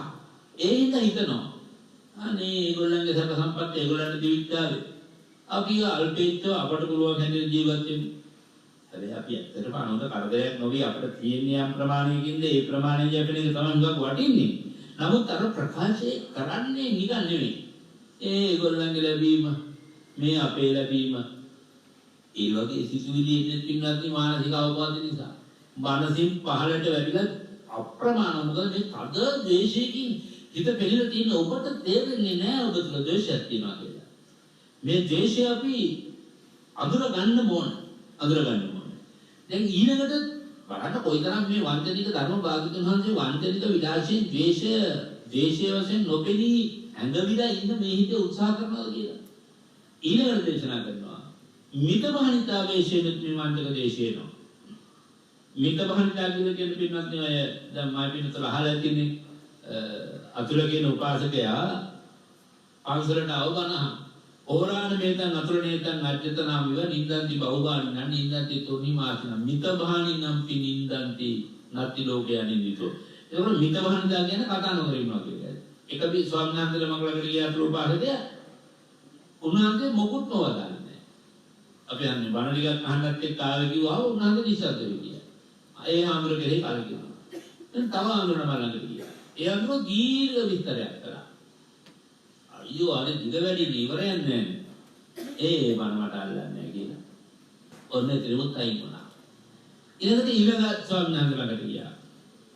ඒ හින්දා හිතනවා අනේ ඒගොල්ලන්ගේ සබ සම්පත් ඒගොල්ලන්ට දිවිච්චාවේ. අපි අල්පේච්ඡව අපට පුළුවන් හැටියට ජීවත් වෙන්න. හැබැයි අපි ඇත්තටම අනුන්ට කරදරයක් නොවි අපිට තියෙන යම් ප්‍රමාණයකින්ද ඒ ප්‍රමාණය යැපෙන එක තමයි හුඟක් වටින්නේ. නමුත් අර ප්‍රකාශය කරන්නේ නිකන් නෙවෙයි. ඒගොල්ලන්ගේ ලැබීම මේ අපේ ලැබීම ඒ වගේ සිසුවිලි ඉන්න පින්වත්නි මානසික අවබෝධය නිසා මානසික පහළට වැඩිලා අප්‍රමාණ මොකද මේ තද ද්වේෂයකින් හිත පෙළෙලා තියෙන ඔබට තේරෙන්නේ නැහැ ඔබ තුළ ද්වේෂයක් තියෙනවා කියලා. මේ ද්වේෂය අපි අඳුර ගන්න ඕන. දැන් ඊළඟට බලන්න කොයිතරම් මේ වංචනික ධර්ම භාගතුන් වහන්සේ වංචනික විලාසයෙන් ද්වේෂය වශයෙන් නොපෙනී ඇඟවිලා ඉන්න මේ හිතේ උත්සාහ කරනවා කියලා. ඊළඟට දේශනා කරනවා මිතභානිතා වේශයෙන් නිමන්තක දේශේන මිතභානිතා කියන පින්නත් නේ දැන් මම පින්නතල අහලා තියෙන්නේ අතුල කියන උපාසකයා පන්සලට අවබනහ ඕරාණ මේතන් අතුල නේතන් අජ්ජතනාමිව නින්දන්ති බහුගානින නින්දන්ති තොනිමාසින මිතභානිනම් පිනින්දන්ති නත්ති ලෝකයන්ින්දිතෝ ඒක මිතභානිතා කියන කතා නොකර ඉන්නවා කියන්නේ එක බි ස්වාමීන් වහන්සේලා මගලකට ගිය අතුල උපාසකයා උන්වහන්සේ මොකුත් නොවදාන්නේ අපි යන්නේ බණ ටිකක් අහන්නත් එක්ක ආවේ කිව්වා උන්වහන්සේ නිශ්ශබ්ද වෙන්නේ ඒ ආමර කෙරේ කල්පිනවා දැන් තව ආමර බලන්න ගියා ඒ අනුව දීර්ඝ විස්තරයක් කළා. අයියෝ අර දිග වැඩි ඉවරයක් නැහැ. ඒ මම මට අල්ලන්නේ නැහැ කියලා. ඔන්න ත්‍රිමුත් අයින් වුණා. ඊළඟට ඊළඟ ස්වාමීන් වහන්සේ ළඟට ගියා.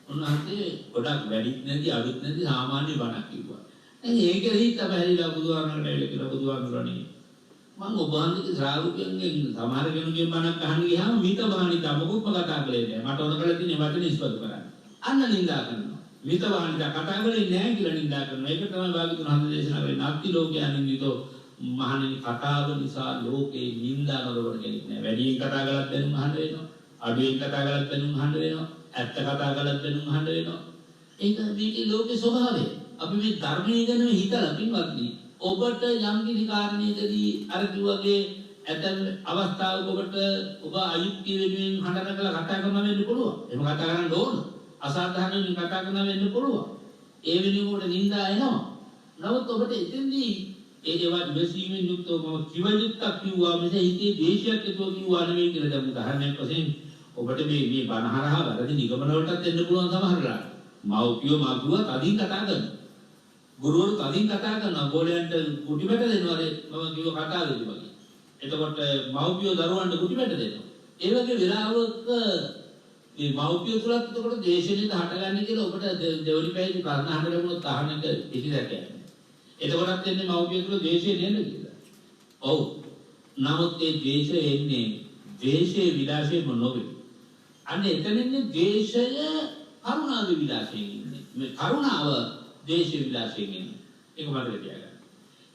උන්වහන්සේ ගොඩක් වැඩිත් නැති අලුත් නැති සාමාන්‍ය බණක් කිව්වා. දැන් ඒක රීත් තමයි හැරිලා බුදුහාමරට ඇවිල්ලා කියලා බුදුහාමරණී මම ඔබ වහන්සේගේ ශ්‍රාවකයන්ගෙන් සමහර කෙනෙකුගෙන් බණක් අහන්න ගියාම මිත බාහිනිතා මොකක්ම කතා කළේ නැහැ. මට ඕන කරලා තියෙන්නේ වචන ඉස්පතු කරන්න. අන්න නින්දා කරනවා. මිතවානිතා කතා කරන්නේ නැහැ කියලා නින්දා කරනවා. ඒක තමයි භාග්‍යතුන් වහන්සේ දේශනා කරේ. නැත්ති ලෝකයන්ින්දිතෝ මහණෙනි කතාව නිසා ලෝකේ නින්දා නොකරන කෙනෙක් නැහැ. වැඩියෙන් කතා කළත් දැනුම් අහන්න වෙනවා. අඩුවෙන් කතා කළත් දැනුම් අහන්න වෙනවා. ඇත්ත කතා කළත් දැනුම් අහන්න වෙනවා. ඒක මේකේ ලෝකේ ස්වභාවය. අපි මේ ධර්මයේ ගැන හිතලා පින්වත්නි ඔබට යම් කිසි කාරණයකදී අර කිව්වාගේ ඇතන් අවස්ථාවක ඔබ අයුක්තිය වෙනුවෙන් හඬනකලා කතා කරනවා වෙන්න පුළුවන්. එහෙම කතා කරන්න ඕන. අසාධාරණව කතා කරනවා වෙන්න පුළුවන්. ඒ වෙනුවට නින්දා එනවා. නමුත් ඔබට එතෙන්දී ඒ දේවල් විශ්ීමෙන් යුක්තව මම කිවයුක්තක් කිව්වා මිස හිතේ දේශයක් ඇතුව කිව්වා නෙවෙයි කියලා දැන් උදාහරණයක් වශයෙන් ඔබට මේ බණහරහා වැරදි නිගමන වලටත් එන්න පුළුවන් සමහරලා. මව්පියෝ මාගුවා තදින් කතා කරනවා. ගුරුවරු තදින් කතා කරනවා. ගෝලයන්ට කුටිපැට දෙනවා මම කිව්ව කතා දෙවි වගේ. එතකොට මව්පියෝ දරුවන්ට කුටිපැට දෙනවා. ඒ වගේ වෙලාවක මේ මව්පියෝ තුලත් එතකොට දේශනෙට හටගන්නේ කියලා ඔබට දෙවනි පැයේදී ප්‍රශ්න අහන්න ලැබුණොත් අහන්න එක පිටිදැක යන්නේ. එතකොටත් එන්නේ මව්පියෝ තුල දේශය නේද කියලා. ඔව්. නමුත් ඒ දේශය එන්නේ දේශයේ විලාසයෙන් නොවේ. අන්න එතනින්නේ දේශය කරුණාවේ විලාසයෙන් ඉන්නේ. මේ කරුණාව දේශයේ විලාසයෙන් ඉන්නේ. ඒක මතක තියාගන්න.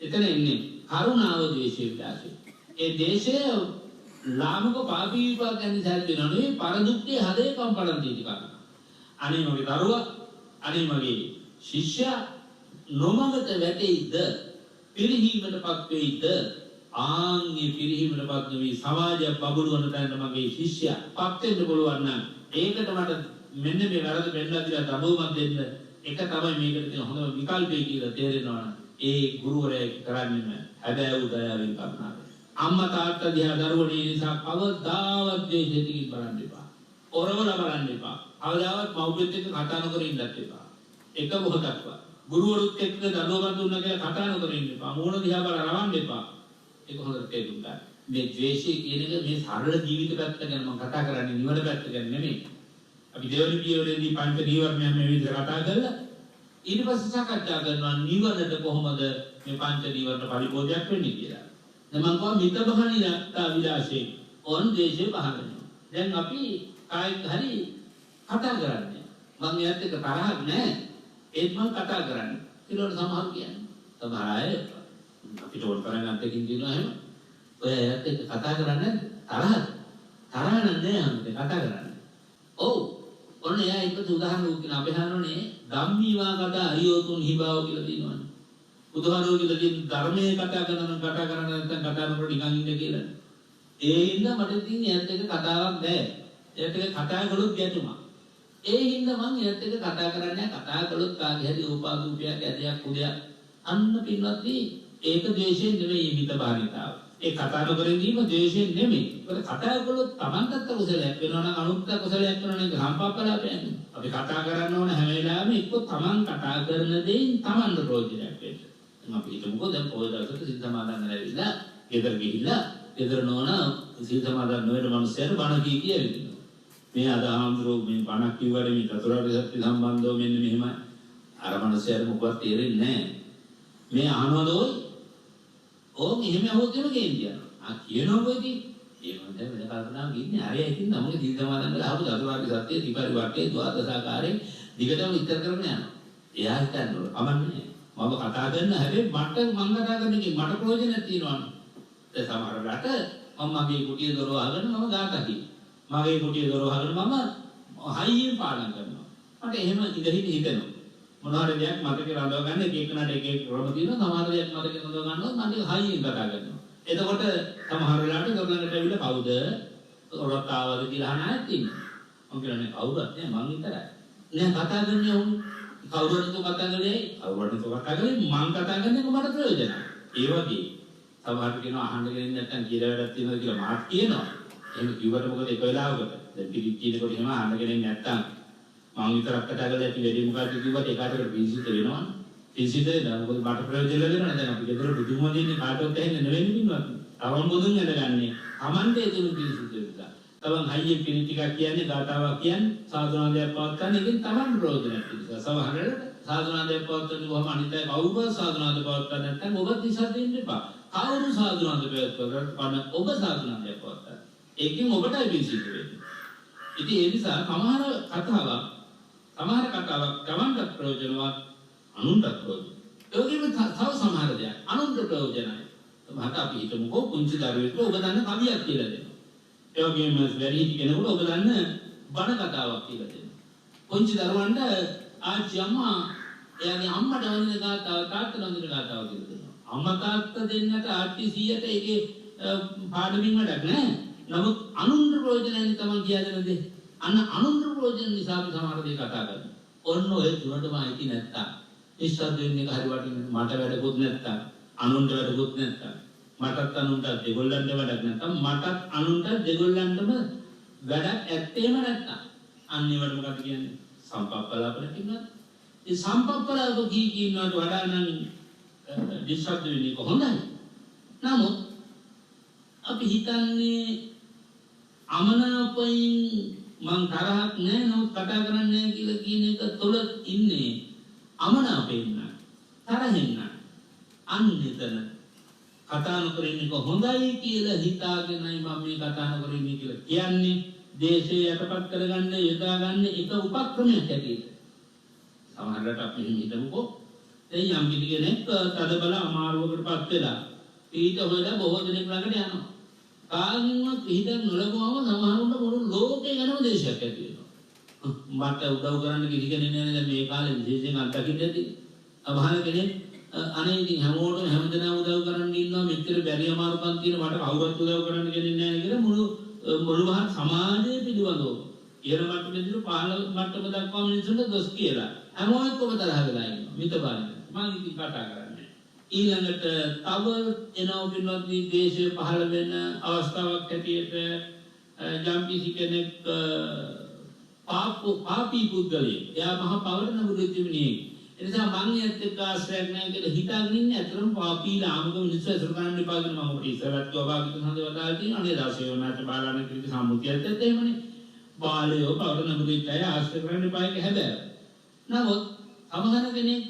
එතන ඉන්නේ කරුණාව දේශයේ විලාසයෙන්. ඒ දේශය ලාමක පාපී විපාකයන් සැලෙනවා නෙවෙයි පරදුක්ඛේ හදේ කම්පණන් දීති කරනවා. අනේ මගේ දරුවා අනේ මගේ ශිෂ්‍යයා නොමගට වැටෙයිද පිරිහීමටපත් වෙයිද ආන්ගේ පිරිහීමටපත් වෙවි සමාජය බබළුවන තැනට මගේ ශිෂ්‍යයා පත් වෙන්න පුළුවන් නම් ඒකට මට මෙන්න මේ වැරද්ද පෙන්නලා දිලා තබුමක් දෙන්න එක තමයි මේකට තියෙන හොඳම විකල්පය කියලා තේරෙනවා. ඒ ගුරුවරයා කරන්නේ හැබැයි උදයාවෙන් කරනවා. අම්මා තාත්තා දිහා දරුවනේ නිසා කවදාවත් දෙහිතිකින් බලන්න එපා. ඔරවල බලන්න එපා. කවදාවත් මව්පියත් එක්ක කතා නොකර ඉන්නත් එපා. එක මොහොතක්වත්. ගුරුවරුත් එක්ක දඩුවම් දුන්නා කියලා කතා නොකර ඉන්න එපා. මූණ දිහා බලලා රවන්න එපා. ඒක හොඳට තේරුම් ගන්න. මේ ද්වේෂය කියන එක මේ සරල ජීවිත පැත්ත ගැන මම කතා කරන්නේ නිවන පැත්ත ගැන නෙමෙයි. අපි දෙවනි පියවරේදී පංච නීවරණයන් මේ විදිහට කතා කරලා ඊට පස්සේ සාකච්ඡා කරනවා නිවනට කොහොමද මේ පංච නීවරණ පරිපෝෂයක් වෙන්නේ කියලා. දැන් මම කියවා මිතබහණි නැත්තා විලාසයෙන් ඕන් දේශේ පහරනවා. දැන් අපි කායික හරි කතා කරන්නේ. මම එයාත් එක්ක තරහක් නැහැ. ඒත් මම කතා කරන්නේ. ඊළඟට සමහර කියන්නේ. සමහර අය අපිට ඕන කරන්නේ අන්තකින් කියනවා එහෙම. ඔය එයාත් එක්ක කතා කරන්නේ තරහද? තරහ නැහැ අන්ත කතා කරන්නේ. ඔව්. ඔන්න එයා එක උදාහරණයක් කියන අපි හඳුනන්නේ ධම්මීවා කතා අරියෝතුන් හිබාව කියලා තියෙනවානේ. බුදුහාරෝ කියලා තියෙන ධර්මයේ කතා කරන නැත්නම් කතා නොකර නිකන් ඉන්න කියලා. ඒ හින්දා මට තියෙන එයාත් එක්ක කතාවක් නැහැ. එයාත් එක්ක කතා කළොත් ගැටුමක්. ඒ හින්දා මම එයාත් එක්ක කතා කරන්නේ කතා කළොත් කාගේ හරි උපාදූපයක් ඇදයක් කුදයක් අන්න පින්වත්නි ඒක ද්වේෂයෙන් නෙවෙයි මිතභානිතාව. ඒ කතා නොකර ඉඳීම ද්වේෂයෙන් නෙමෙයි. ඒක කතා කළොත් Tamanටත් කුසලයක් වෙනවා නම් අනුන්ට කුසලයක් වෙනවා නම් සම්පප්පලාපයන්නේ. අපි කතා කරන්න ඕන හැම වෙලාවෙම එක්ක Taman කතා කරන දෙයින් Tamanට ප්‍රයෝජනයක් වෙන්න. අපි හිතමුකෝ දැන් පොය දවසට සිල් සමාදන් කරලා ගෙදර ගිහිල්ලා ගෙදර නෝන සිල් සමාදන් නොවන මිනිස්සුන්ට බණ කියනවා. මේ අදහම්දරෝ මේ බණක් කිව්වට මේ චතුරාර්ය සත්‍ය සම්බන්ධව මෙන්න මෙහෙමයි. අර මිනිස්සුන්ට මොකවත් තේරෙන්නේ නැහැ. මේ අහනවද ඕක එහෙම આવොත් එම කියන්නේ. කියනවා කොයිද? ඒ මම දැන් වෙන කල්පනාවක් ඉන්නේ. හරිය හිතින් නමුත් සිල් සමාදන් කරලා ආපු චතුරාර්ය සත්‍ය දීපරි වටේ ද්වාදසාකාරයෙන් දිගටම විස්තර කරගෙන යනවා. එයා හිතන්නේ අමන්නේ මම කතා කරන හැබැයි මට මං කතා කරන එකේ මට ප්‍රයෝජනයක් තියෙනවා. ඒ සමහර රට මම මගේ කුටිය දොර වහගෙන මම ගාථා කියනවා. මගේ කුටිය දොර වහගෙන මම හයියෙන් පාඩම් කරනවා. මට එහෙම ඉඳහිට හිතෙනවා. මොනවා හරි දෙයක් මතකේ රඳව ගන්න එක එකනට එක එක ක්‍රම තියෙනවා. සමහර දෙයක් මතකේ රඳව ගන්නවත් මම හයියෙන් කතා කරනවා. එතකොට සමහර වෙලාවට දොර ළඟට ඇවිල්ලා කවුද? ඔරත් ආවද කියලා අහන අයත් ඉන්නවා. මම කියන්නේ කවුරුත් නෑ මං විතරයි. නෑ කතා කරන්නේ වුන්. කවුරුත් කතා කරන්නේ කවුරුත් කතා කරන්නේ මං කතා කරන්නේ මට ප්‍රයෝජනයි. ඒ වගේ සමහර කෙනා අහන්න ගෙනින් නැත්නම් කියලා වැඩක් තියෙනවා කියලා මාත් කියනවා. එහෙම කිව්වට මොකද එක වෙලාවකට දැන් පිළිත් කියනකොට එහෙම අහන්න ගෙනින් නැත්නම් මං විතරක් කතා කරලා ඇති වැඩි මොකක්ද කිව්වට ඒකට පිළිසිත වෙනවනේ. පිළිසිත වෙනවා මොකද මට ප්‍රයෝජන ලැබෙනවා දැන් අපි ගෙදර බුදුම දෙන්නේ කාටවත් ඇහෙන්නේ නෙවෙයි නින්වත්. තවම බුදුන් වැඩගන්නේ. Amante එතුළු පිළිසිත වෙනවා. තවන් හයියෙන් පිළිත් ටිකක් කියන්නේ ගාතාවක් කියන්නේ සාධනාදයක් පවත්වන්න එකෙන් තමන් ප්‍රයෝජනයක් තියෙනවා. සමහරවිට සාධනාදයක් පවත්වන්න කොහොම අනිත් අය කවුරුත් සාධනාද පවත්වන්න නැත්නම් ඔබත් ඉස්සර දෙන්න එපා. කවුරු සාධනාද පවත්වන්න ඔබ සාධනාදයක් පවත්වන්න. ඒකෙන් ඔබටයි පිළිසිත වෙන්නේ. ඉතින් ඒ නිසා සමහර කතාවක් තමන්ට ප්‍රයෝජනවත් අනුන්ට ප්‍රයෝජන. ඒ වගේම තව සමහර දේවල් අනුන්ට ප්‍රයෝජනයි. මට අපි හිතමුකෝ පුංචි දරුවෙක් ඔබ දන්න කවියක් කියලා දෙනවා. ඒ වගේම වැඩිහිටි කෙනෙකුට ඔබ දන්න බණ කතාවක් කියලා දෙනවා. පුංචි දරුවන්ට ආච්චි අම්මා එයාගේ අම්මට වඳින ගාතාව තාත්තට වඳින ගාතාව කියලා දෙනවා. අම්මා තාත්තා දෙන්නට ආච්චි 100ට ඒකේ පාඩමින් වැඩක් නැහැ. නමුත් අනුන්ට ප්‍රයෝජනයි තමයි කියලා දෙන්නේ. අන්න අනුන්ට ප්‍රයෝජන නිසා අපි සමහර දේ කතා කරනවා. ඔන්න ඔය තුනටම අයිති නැත්තම් ඉස්සර දෙන්නේ හරි වටින්නේ මට වැඩකුත් නැත්තම් අනුන්ට වැඩකුත් නැත්තම් මටත් අනුන්ට දෙගොල්ලන්ට වැඩක් නැත්තම් මටත් අනුන්ට දෙගොල්ලන්ටම වැඩක් ඇත්තේම නැත්තම් අන්න ඒවට මොකක්ද කියන්නේ සම්පප්පලාපන කියනවා. ඒ සම්පප්පලාප කියනවට වඩා නම් දිශබ්ද වෙන්නේ කොහොමද? නමුත් අපි හිතන්නේ අමනාපයෙන් මං තරහක් නැහැ නමුත් කතා කරන්නේ නැහැ කියලා කියන එක තුළ ඉන්නේ අමනාපයෙන් නෑ තරහින් නෑ අන්විතන කතා නොකර ඉන්නේ කොහොඳයි කියලා හිතාගෙනයි මම මේ කතා නොකර ඉන්නේ කියලා කියන්නේ දේශය යටපත් කරගන්න යොදාගන්න එක උපක්‍රමයක් ඇටියෙද සමහරවිට අපි හිතමුකෝ දැන් යම් කෙනෙක් තදබල අමාරුවකටපත් වෙලා ඊට හොයලා බොහෝ දෙනෙක් ළඟට යනවා කාගෙන්වත් පිළිදම් නොලබවම සමහරුන්ට මුළු ලෝකේ ගැනම දේශයක් ඇති වෙනවා. මට උදව් කරන්න කිසි කෙනෙක් නෑ දැන් මේ කාලේ විශේෂයෙන් අත්දකින්න ඇති. සමහර කෙනෙක් අනේ ඉතින් හැමෝටම හැමදෙනාම උදව් කරන්න ඉන්නවා මෙච්චර බැරි අමාරුකම් තියෙන මට කවුරුත් උදව් කරන්න කෙනෙක් නෑ කියලා මුළු මහත් සමාජයේ පිළිවඳව. ඉහළ මට්ටමේදී පහළ මට්ටම දක්වා මිනිස්සුන්ට දොස් කියලා. හැමෝම කොම තරහ වෙලා ඉන්නවා. මිතබාරයි. මම ඉතින් කතා කරන්නේ. ඊළඟට තව එනවා පින්වත්නි දේශය පහළ වෙන අවස්ථාවක් ඇටියට ජම්පිසි කෙනෙක් පාපී පුද්ගලයෙක් එයා මහා පවරන බුද්ධිමිනියෙක් එනිසා මං එයත් එක්ක ආශ්‍රයක් නැහැ කියලා හිතාගෙන ඉන්නේ අතරම පාපී ලාමක මිනිස්සු අසුර කරන්න එපා කියන මම ඔබට ඉස්සරහට ගෝවාගිත හඳ වදාලා තියෙනවා අනේ දාසේ වුණාට බාලාන කිරික සම්මුතියත් එහෙමනේ බාලයෝ පවරන බුද්ධිය ආශ්‍රය කරන්න එපා ඒක හැබැයි නමුත් සමහර කෙනෙක්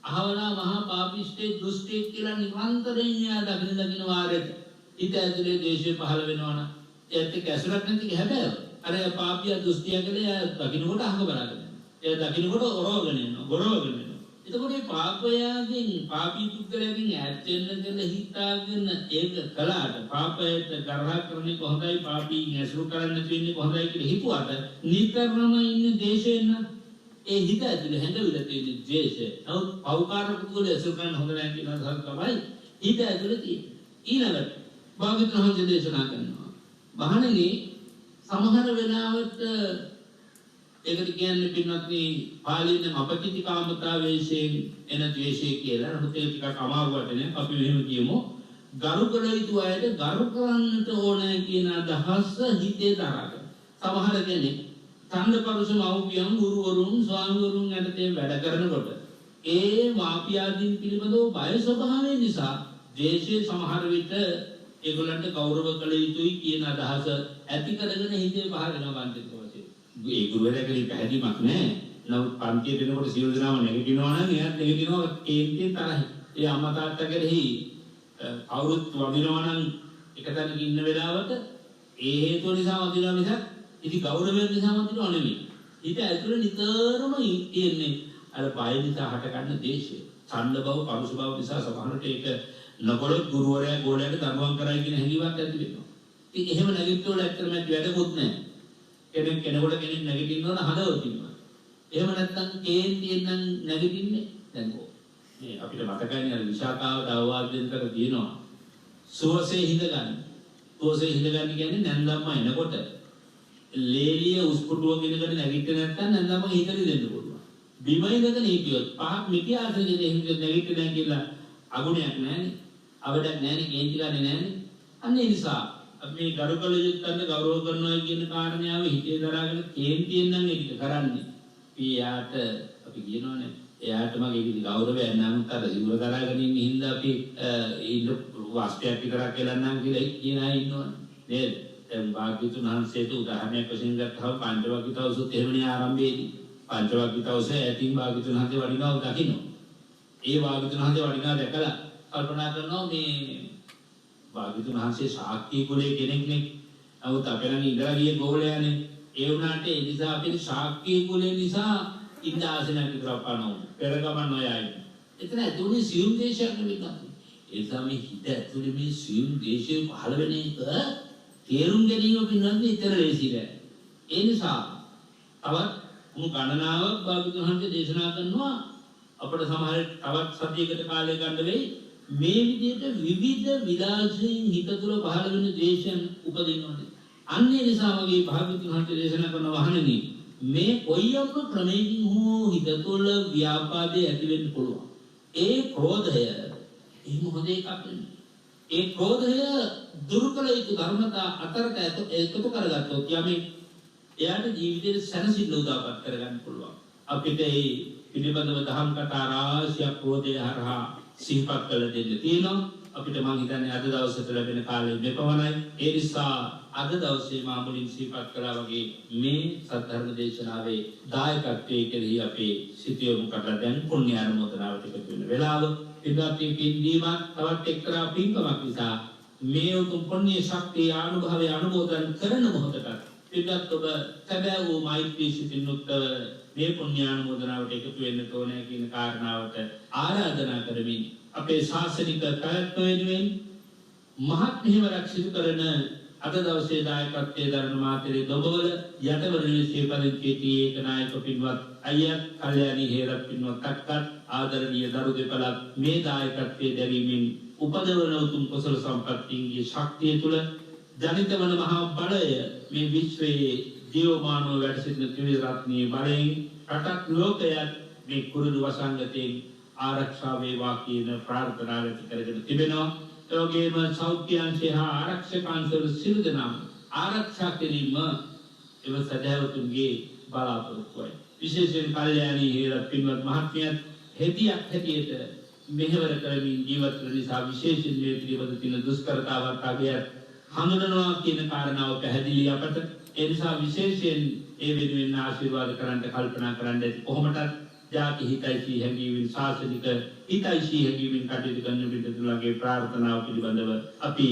අහවලා මහා පාපිෂ්ඨේ දුෂ්ටේ කියලා නිරන්තරයෙන් යා දකින වාරෙත් හිත ඇතුලේ දේශය පහළ වෙනවනම් ඒත් එක්ක ඇසුරක් නැති හැබැයි අර පාපියා දුෂ්ටිය කියලා දකින්නකොට අහක බලාගෙන ඒ දකින්නකොට ඔරවගෙන යනවා ගොරවගෙන යනවා එතකොට මේ පාපයාගෙන් පාපී පුද්ගලයාගෙන් ඈත් වෙන්න කියලා හිතාගෙන ඒක කළාට පාපයට ගරහ කරන්නේ කොහොමදයි පාපී ඇසුරු කරන්න තියෙන්නේ කොහොමදයි කියලා හිතුවට නිතරම ඉන්නේ දේශයෙන් ඒ හිත ඇතුලේ හැඟවිලා තියෙන ද්වේෂය. නමුත් පෞකාර පුදුල ඇසුර කරන්න හොඳ නැහැ කියන අදහස තමයි හිත ඇතුලේ තියෙන්නේ. ඊළඟට භාග්‍යවතුන් වහන්සේ දේශනා කරනවා. මහණෙනි සමහර වෙලාවට ඒකට කියන්නේ පින්වත්නි පාලියෙන් අපකිති කාමතා වේශයෙන් එන ද්වේෂය කියලා. නමුත් ඒක ටිකක් අමාරු වටනේ. අපි මෙහෙම කියමු. ගරු කළ යුතු අයට ගරු කරන්නට ඕනේ කියන අදහස හිතේ දරාගෙන. සමහර කෙනෙක් තණ්ඩපරුෂ මව්පියන් ගුරුවරුන් ස්වාමීවරුන් යටතේ වැඩ කරනකොට ඒ මාපියාදීන් පිළිබඳව බය ස්වභාවය නිසා දේශයේ සමහර විට ඒගොල්ලන්ට ගෞරව කළ යුතුයි කියන අදහස ඇති කරගෙන හිතේ පහළ වෙනවා බන්දිත වශයෙන්. ඒ ගුරුවරයාගේ පැහැදිලිමක් නැහැ. නමුත් පන්තියේ දෙනකොට සියලු දෙනාම නැගිටිනවා නම් එයාත් නැගිටිනවා කේන්තියෙන් තරහින්. ඒ අම්මා තාත්තා කෙරෙහි කවුරුත් වදිනවා නම් එක තැනක ඉන්න වෙලාවට ඒ හේතුව නිසා වදිනවා මිසක් ඉති ගෞරවයෙන් නිසා වදිනව නෙමෙයි. හිත ඇතුළේ නිතරම තියෙන්නේ අර බය නිසා හට ගන්න දේශය. ඡන්ද බව, පරුෂ බව නිසා සමහරට ඒක නොකොලොත් ගුරුවරයා ගෝලයට දරුවන් කරයි කියන හැඟීමක් ඇති වෙනවා. ඉතින් එහෙම නැගිටිනකොට ඇත්තටම වැඩකුත් නැහැ. කෙනෙකුට කෙනෙක් නැගිටින්න ඕන හදවතින්ම. එහෙම නැත්නම් කේන්තියෙන් නම් නැගිටින්නේ දැන් මේ අපිට මතකයි අර විශාකාවට අවවාද දෙන්න කර තියෙනවා. සුවසේ හිඳගන්න. සුවසේ හිඳගන්න කියන්නේ නැන්දම්ම එනකොට ලේලිය උස්පුටුව ගෙනගෙන නැගිටින්න නැත්නම් නැන්දම්ම හිතලි දෙන්න පුළුවන්. බිම ඉඳගෙන හිටියොත් පහක් මිටි ආසනෙක හිටියොත් නැගිටින්න නැහැ කියලා අගුණයක් නැහැනේ. අවඩක් නැහැනේ, කේන්ති ගන්නේ නැහැනේ. අන්න ඒ නිසා අපි මේ ගරුකල යුත්තන්ට ගෞරව කරනවා කියන කාරණාව හිතේ දරාගෙන කේන්තියෙන් නම් ඒක කරන්නේ. ඊයාට අපි කියනවනේ එයාට මගේ ඉති ගෞරවය නම් අර සිවුර දරාගෙන ඉන්න හින්දා අපි ඉන්න වාස්තයක් විතරක් කියලා නම් කියලා කියන අය ඉන්නවනේ නේද? දැන් භාග්‍යතුන් වහන්සේට උදාහරණයක් වශයෙන් ගත්තහම පංචවග්ගිතවසුත් එහෙමනේ ආරම්භයේදී පංචවග්ගිතවසේ ඇතින් භාග්‍යතුන් වහන්සේ වඩිනව දකින්න. ඒ භාග්‍යතුන් වහන්සේ වඩිනවා දැකලා කල්පනා කරනවා මේ භාග්‍යතුන් වහන්සේ ශාක්‍ය කුලයේ කෙනෙක්නේ. නමුත් අපේ ළඟ ඉඳලා ගිය ගෝලයානේ. ඒ වුණාට ඒ නිසා අපේ ශාක්‍ය කුලය නිසා ඉන්න ආසනයක් විතර පානවා. පෙරගමන් නොයයි. එතන ඇතුලේ සියුම් දේශයක් නෙවෙයි. ඒ තමයි හිත ඇතුලේ මේ සියුම් දේශය පහළ වෙන එක තේරුම් ගැනීම පින්නන්නේ ඉතර ලේසි නෑ. ඒ නිසා තවත් මුළු ගණනාවක් භාග්‍යවතුන් වහන්සේ දේශනා කරනවා අපිට සමහර තවත් සතියකට කාලය ගන්න වෙයි මේ විදිහට විවිධ විලාසයෙන් හිත තුළ පහළ වෙන දේශයන් උපදිනවනේ. අන්න ඒ නිසා වගේ භාග්‍යවතුන් වහන්සේ දේශනා කරන වහණෙනි මේ කොයියම්ම ක්‍රමයකින් හෝ හිත තුළ ව්‍යාපාදේ ඇති වෙන්න පුළුවන්. ඒ ක්‍රෝධය එහෙම හොඳ එකක් නෙමෙයි. ඒ ක්‍රෝධය දුරු කළ යුතු ධර්මතා අතරට එකතු කරගත්තොත් යමේ එයාට ජීවිතේ සැනසෙල්ල උදාපත් කරගන්න පුළුවන්. අපිට මේ පිළිබඳව දහම් කතා රාශියක් ක්‍රෝධය හරහා සිහිපත් කළ දෙන්න තියෙනවා. අපිට මම හිතන්නේ අද දවසට ලැබෙන කාලය මෙපමණයි. ඒ නිසා අද දවසේ මා මුලින් සිහිපත් කළා වගේ මේ සද්ධර්ම දේශනාවේ දායකත්වයේ කෙරෙහි අපේ සිත යොමු කරලා දැන් පුණ්‍ය ආනුමෝදනාවට එකතු වෙන වෙලාව. ඉදාපි පින්දීමක් තවත් එක්තරා පින්කමක් නිසා මේ උතුම් පුණ්‍ය ශක්තිය අනුභවය අනුමෝදන් කරන මොහොතට ඉදත් ඔබ සැබෑ වූ මෛත්‍රී සිතින් උත්තර මේ පුණ්‍ය ආනුමෝදනාවට එකතු වෙන්න ඕනේ කියන කාරණාවට ආරාධනා කරමින් අපේ ශාසනික ප්‍රයත්න වෙනුවෙන් මහත් මෙහෙවරක් සිදු කරන අද දවසේ දායකත්වයේ දරන මාතලේ දොබවල යටවරණයේ සේපදිකේටි ඒකනායක පින්වත් අයියා කල්යාණී හේරත් පින්වත් අක්කත් ආදරණීය දරු දෙපළක් මේ දායකත්වයේ දැරීමෙන් උපදවන උතුම් කුසල සම්පත්තියේ ශක්තිය තුල ජනිත වන මහා බලය මේ විශ්වයේ ජීවමානව වැඩ සිටින ත්‍රිවිධ රත්නයේ බලයෙන් රටක් ලෝකයක් මේ කුරුළු වසංගතයෙන් ආරක්ෂා වේවා කියන ප්‍රාර්ථනාව ඇති කරගෙන තිබෙනවා. ඒ වගේම සෞඛ්‍යාංශය හා ආරක්ෂකාංශවල සියලු දෙනාම ආරක්ෂා කිරීම එව සදහවතුන්ගේ බලාපොරොත්තුවයි. විශේෂයෙන් කල්යාණී හේරත් පින්වත් මහත්මියත් හෙදියක් හැටියට මෙහෙවර කරමින් ජීවත් වන නිසා විශේෂයෙන් මේ පිළිබඳ තියෙන දුෂ්කරතාවක් අගයත් හඳුනනවා කියන කාරණාව පැහැදිලි අපට. ඒ නිසා විශේෂයෙන් ඒ වෙනුවෙන් ආශිර්වාද කරන්න කල්පනා කරන්න කොහොමද ජාති හිතයිසී හැඟීමෙන් ශාසනික හිතයිසී හැඟීමෙන් කටයුතු කරන විදිහටගේ ප්‍රාර්ථනාව පිළිබඳව අපි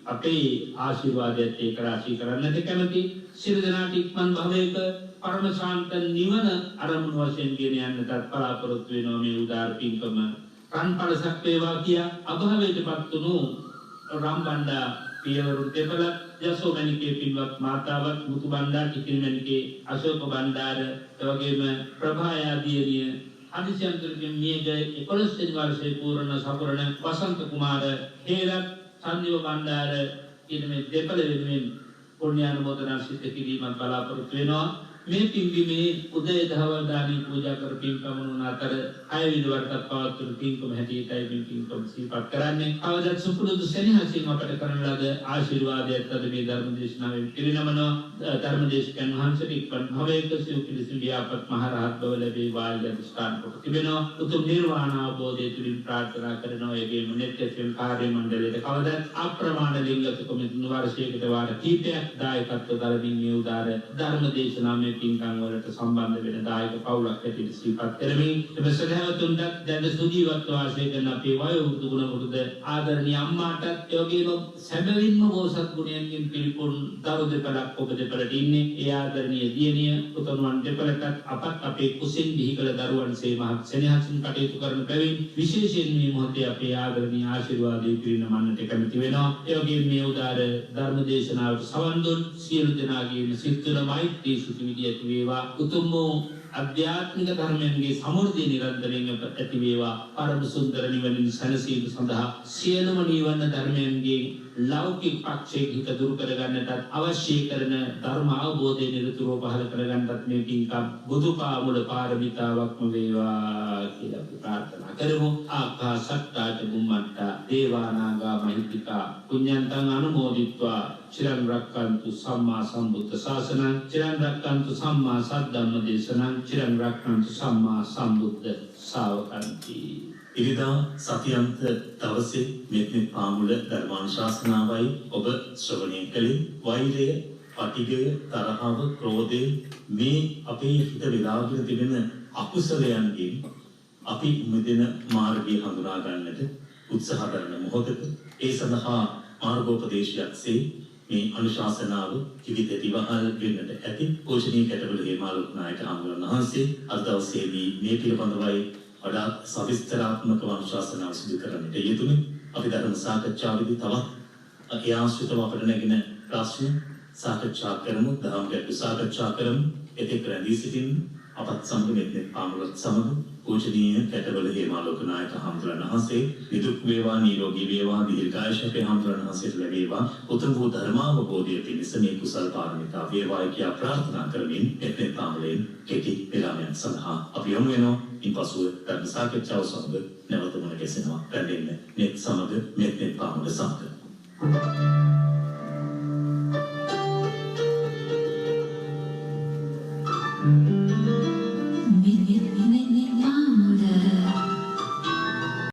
අපේ ආශිර්වාදයට ඒක රාශී කරන්නට කැමැති. සියලු දෙනාට ඉක්මන් භවයක පරම ශාන්ත නිවන අරමුණු වශයෙන් ගෙන යන්නට බලාපොරොත්තු වෙනවා මේ උදාර පින්කම. කන්පලසක් වේවා කියා අභාවයටපත් වුණු රාම්බණ්ඩා පියවරු දෙපළ යසෝමණිකේ පින්වත් මාතාවත් මුතු බණ්ඩා කිකිල්මණිකේ අශෝක බණ්ඩාර එවැගේම ප්‍රභායාදීනිය අදිශයන්තරගේ මියග 11 වෙනි වර්ෂයේ පූර්ණ සපුරණ වසන්ත කුමාර හේරත් සංජීව බණ්ඩාර කියන මේ දෙපළ වෙනුවෙන් පුණ්‍යානුමෝදනා සිද්ධ කිරීමක් බලාපොරොත්තු වෙනවා. මේ පින්බිමේ උදය දහවල් දානී පූජා කර පින්කමන අතර 6 වෙනි වරටත් පවත්වන පින්කම හැටියටයි මේ පින්කම සිහිපත් කරන්නේ. අවදත් සුපුරුදු සෙනෙහසින් අපට කරන ලද ආශිර්වාදයත් අද මේ ධර්ම දේශනාවෙන් පිරිනමනවා. ධර්ම දේශකයන් වහන්සේට ඉක්මන් භවයක සිව් පිළිසින් ව්‍යාපත් මහ රහත් බව ලැබේවා කියලා අධිෂ්ඨාන කොට තිබෙනවා. උතුම් නිර්වාණ අවබෝධය තුලින් ප්‍රාර්ථනා කරනවා. ඒගේම නෙත්‍යයෙන් කාර්ය මණ්ඩලයට කවදාත් අප්‍රමාණ ලිංගික කොමිටු වර්ෂයකට වාර කීපයක් දායකත්ව දරමින් මේ උදාර ධර්ම දේශනාවේ පින්කම් වලට සම්බන්ධ වෙන දායක පවුලක් ඇටියට සිහිපත් කරමින් එම සදහවතුන්ට දැන් සුජීවත්ව වාසය කරන අපේ වයෝවෘද්ධ ගුණවෘද්ධ ආදරණීය අම්මාටත් ඒ වගේම සැබවින්ම බෝසත් ගුණයන්ගෙන් පිරිපුන් දරු දෙපළක් ඔබ දෙපළට ඉන්නේ ඒ ආදරණීය දියණිය පුතණුවන් දෙපළටත් අපත් අපේ කුසින් බිහි කළ දරුවන්සේ මහත් සෙනෙහසින් කටයුතු කරන බැවින් විශේෂයෙන් මේ මොහොතේ අපේ ආදරණීය ආශිර්වාදයේ පිරිනමන්නට කැමැති වෙනවා. ඒ වගේම මේ උදාර ධර්ම දේශනාවට සවන් දුන් සියලු දෙනාගේම සිත් තුළ මෛත්‍රී සිතුවිලි ඇති වේවා. උතුම් වූ අධ්‍යාත්මික ධර්මයන්ගේ සමෘද්ධිය නිරන්තරයෙන් ඇති වේවා. පරම සුන්දර නිවනින් සැනසීම සඳහා සියලුම නිවන ධර්මයන්ගේ ලෞකික පක්ෂයේ හිත දුරු කරගන්නටත් අවශ්‍ය කරන ධර්ම අවබෝධය නිරතුරුව පහළ කරගන්නටත් මේ පින්කම් බුදුපාමුල පාරමිතාවක්ම වේවා කියලා අපි ප්‍රාර්ථනා කරමු. ආකාශට්ටාච බුම්මට්ටා දේවානාගා මහිත්‍තිකා පුඤ්ඤන්තං අනුමෝදිත්වා චිරන් රක්칸තු සම්මා සම්බුද්ධ ශාසනං චිරන් රක්칸තු සම්මා සද්ධම්ම දේශනං චිරන් රක්칸තු සම්මා සම්බුද්ධ ශාවකන්ති. ඉරිදා සතියන්ත දවසේ මෙත්නෙත් පාමුල ධර්මානුශාසනාවයි ඔබ ශ්‍රවණය කළේ. වෛරය, පටිඝය, තරහව, ක්‍රෝධය මේ අපේ හිත වෙලාගෙන තිබෙන අකුසලයන්ගෙන් අපි මෙදෙන මාර්ගය හඳුනා ගන්නට උත්සාහ කරන මොහොතක ඒ සඳහා මාර්ගෝපදේශයක්සේ මේ අනුශාසනාව කිවිදෙතිවහල් වෙන්නට ඇති පෝෂණීය කැටවල හේමාලෝක නායක හඳුනන වහන්සේ අද දවසේදී මේ පිළිබඳවයි වඩාත් සවිස්තරාත්මක අනුශාසනාව සිදු කරන්නට යෙදුනේ. අපි ධර්ම සාකච්ඡාවේදී තවත් ඒ ආශ්‍රිතව අපට නැගෙන ප්‍රශ්න සාකච්ඡා කරමු. ධර්ම ගැටළු සාකච්ඡා කරමු. එතෙක් රැඳී සිටින්න අපත් සමග මෙත්නෙත් පාමුලත් සමග පූජනීය කැටවල හේමාලෝක නායක හඳුනන වහන්සේ නිදුක් වේවා නිරෝගී වේවා දීර්ඝායුෂ හඳුනන වහන්සේට ලැබේවා. උතුම් වූ ධර්මාවබෝධය පිණිස මේ කුසල් පාරමිතා වේවා කියා ප්‍රාර්ථනා කරමින් මෙත්නෙත් පාමුලෙන් කෙටි පෙළාමයන් සඳහා අපි යොමු වෙනවා. ඉන්පසුව ධර්ම සාකච්ඡාව සමග නැවත මුණ ගැසෙනවා. රැඳෙන්න net සමග මෙත්නෙත් පාමුල සමග.